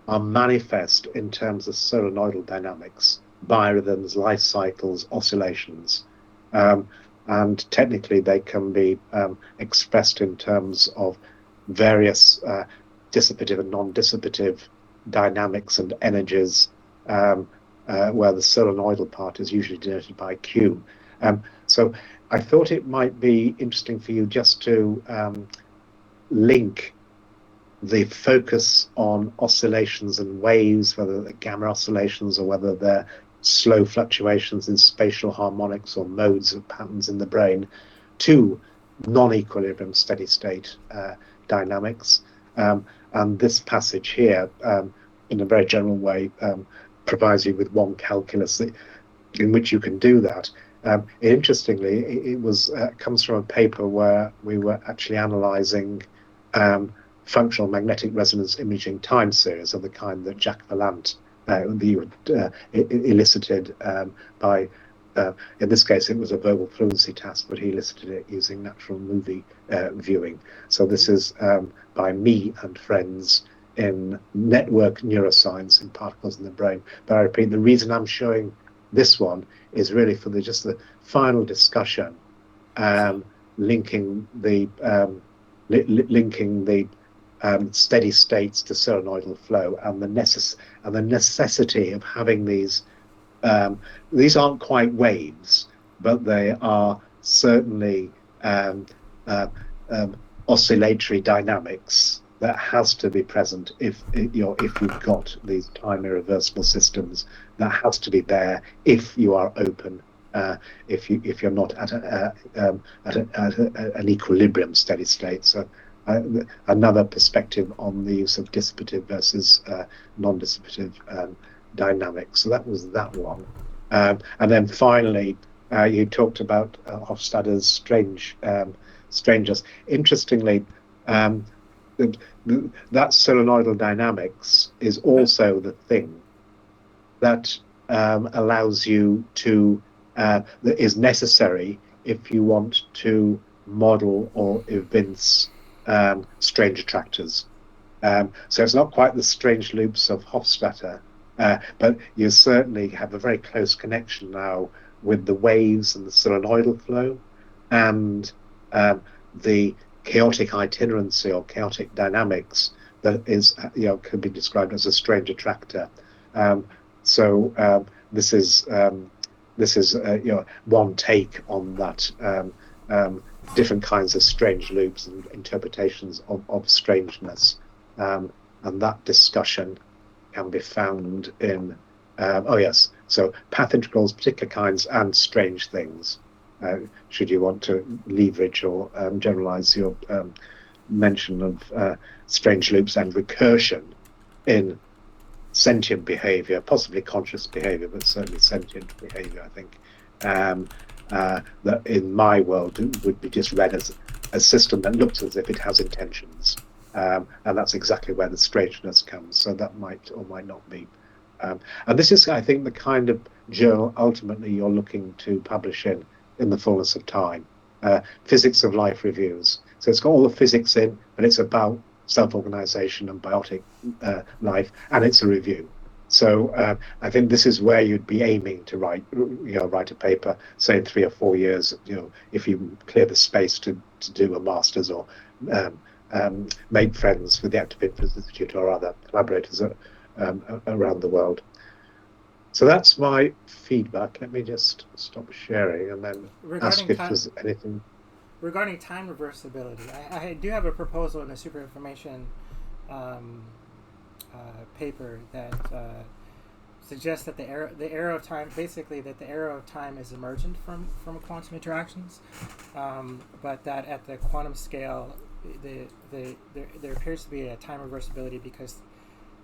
are manifest in terms of solenoidal dynamics, biorhythms, life cycles, oscillations. And technically they can be expressed in terms of various dissipative and non-dissipative dynamics and energies, where the solenoidal part is usually denoted by Q. So I thought it might be interesting for you just to link the focus on oscillations and waves, whether they're gamma oscillations or whether they're slow fluctuations in spatial harmonics or modes of patterns in the brain, to non-equilibrium steady state dynamics. And this passage here, in a very general way, provides you with one calculus in which you can do that. Interestingly, it was comes from a paper where we were actually analysing functional magnetic resonance imaging time series of the kind that Jacques Vaillant elicited by, in this case it was a verbal fluency task, but he elicited it using natural movie viewing. So this is by me and friends in network neuroscience in particles in the brain. But I repeat, the reason I'm showing this one is really for just the final discussion, linking the steady states to solenoidal flow, and the necessity of having these. These aren't quite waves, but they are certainly oscillatory dynamics that has to be present if you've got these time irreversible systems. That has to be there if you are open, if you're not at an equilibrium steady state. So another perspective on the use of dissipative versus non-dissipative dynamics. So that was that one. And then finally, you talked about Hofstadter's strangeness. Interestingly, that solenoidal dynamics is also the thing that allows you to, that is necessary if you want to model or evince strange attractors. So it's not quite the strange loops of Hofstadter, but you certainly have a very close connection now with the waves and the solenoidal flow and the chaotic itinerancy or chaotic dynamics that is, can be described as a strange attractor. So this is one take on that, different kinds of strange loops and interpretations of strangeness, and that discussion can be found in so path integrals, particular kinds, and strange things. Should you want to leverage or generalize your mention of strange loops and recursion in sentient behavior, possibly conscious behavior, but certainly sentient behavior, I think, that in my world would be just read as a system that looks as if it has intentions. And that's exactly where the strangeness comes. So that might or might not be. And this is, I think, the kind of journal ultimately you're looking to publish in the fullness of time. Physics of Life Reviews. So it's got all the physics in, but it's about self-organization and biotic life, and it's a review. So I think this is where you'd be aiming to write a paper, say in 3 or 4 years, if you clear the space to do a master's or make friends with the Active Influence Institute or other collaborators around the world. So that's my feedback. Let me just stop sharing and then ask if there's anything. Regarding time reversibility, I do have a proposal in the super information paper that suggests that the arrow of time, basically that the arrow of time is emergent from quantum interactions, but that at the quantum scale, there appears to be a time reversibility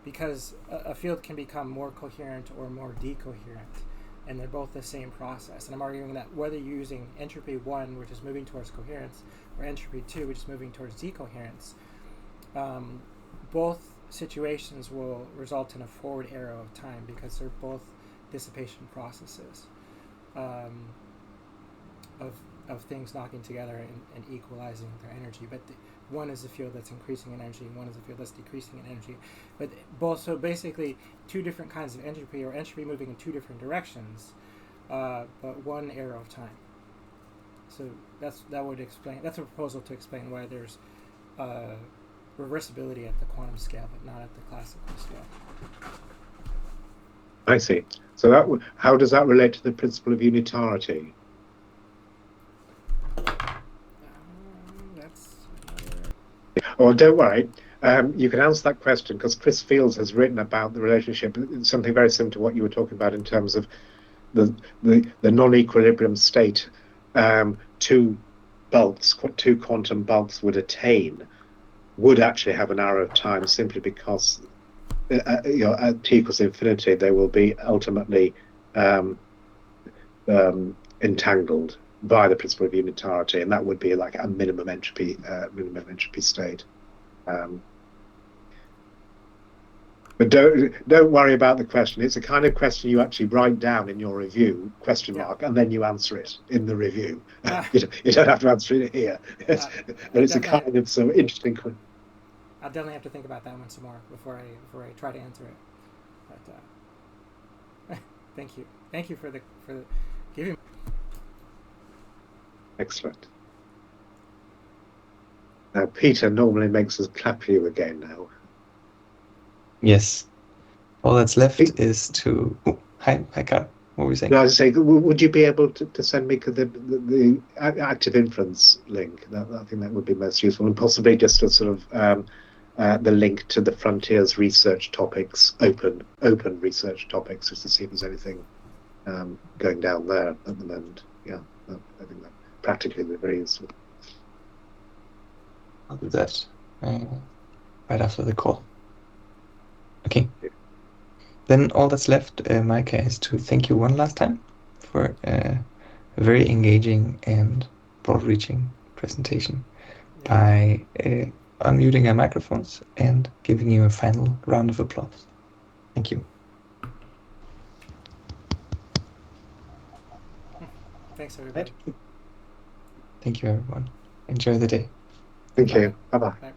because a field can become more coherent or more decoherent, and they're both the same process. And I'm arguing that whether you're using entropy 1, which is moving towards coherence, or entropy 2, which is moving towards decoherence, both situations will result in a forward arrow of time because they're both dissipation processes of things knocking together and equalizing their energy. But one is a field that's increasing in energy, and one is a field that's decreasing in energy. But both, so basically, two different kinds of entropy, or entropy moving in two different directions, but one arrow of time. So that would explain. That's a proposal to explain why there's reversibility at the quantum scale, but not at the classical scale. I see. So how does that relate to the principle of unitarity? Oh, don't worry. You can answer that question because Chris Fields has written about the relationship, something very similar to what you were talking about in terms of the non-equilibrium state two quantum bulks would attain would actually have an arrow of time simply because at t equals infinity they will be ultimately entangled by the principle of unitarity, and that would be like a minimum entropy state. But don't worry about the question. It's a kind of question you actually write down in your review, question mark, and then you answer it in the review. You don't have to answer it here. But it's a kind of so interesting question. I'll definitely have to think about that one some more before I try to answer it. But thank you for giving. Excellent. Now, Peter normally makes us clap for you again now. Yes. All that's left is to... Oh, hi, Karl. What were you saying? No, I was saying, would you be able to send me the active inference link? I think that would be most useful, and possibly just a sort of the link to the Frontiers research topics, open research topics, just to see if there's anything going down there at the moment. Yeah, I think that practically would be very useful. I'll do that right after the call. Okay. Then all that's left, Micah, is to thank you one last time for a very engaging and broad-reaching presentation by unmuting our microphones and giving you a final round of applause. Thank you. Thanks, everybody. Thank you, everyone. Enjoy the day. Thank you. Bye-bye. Bye.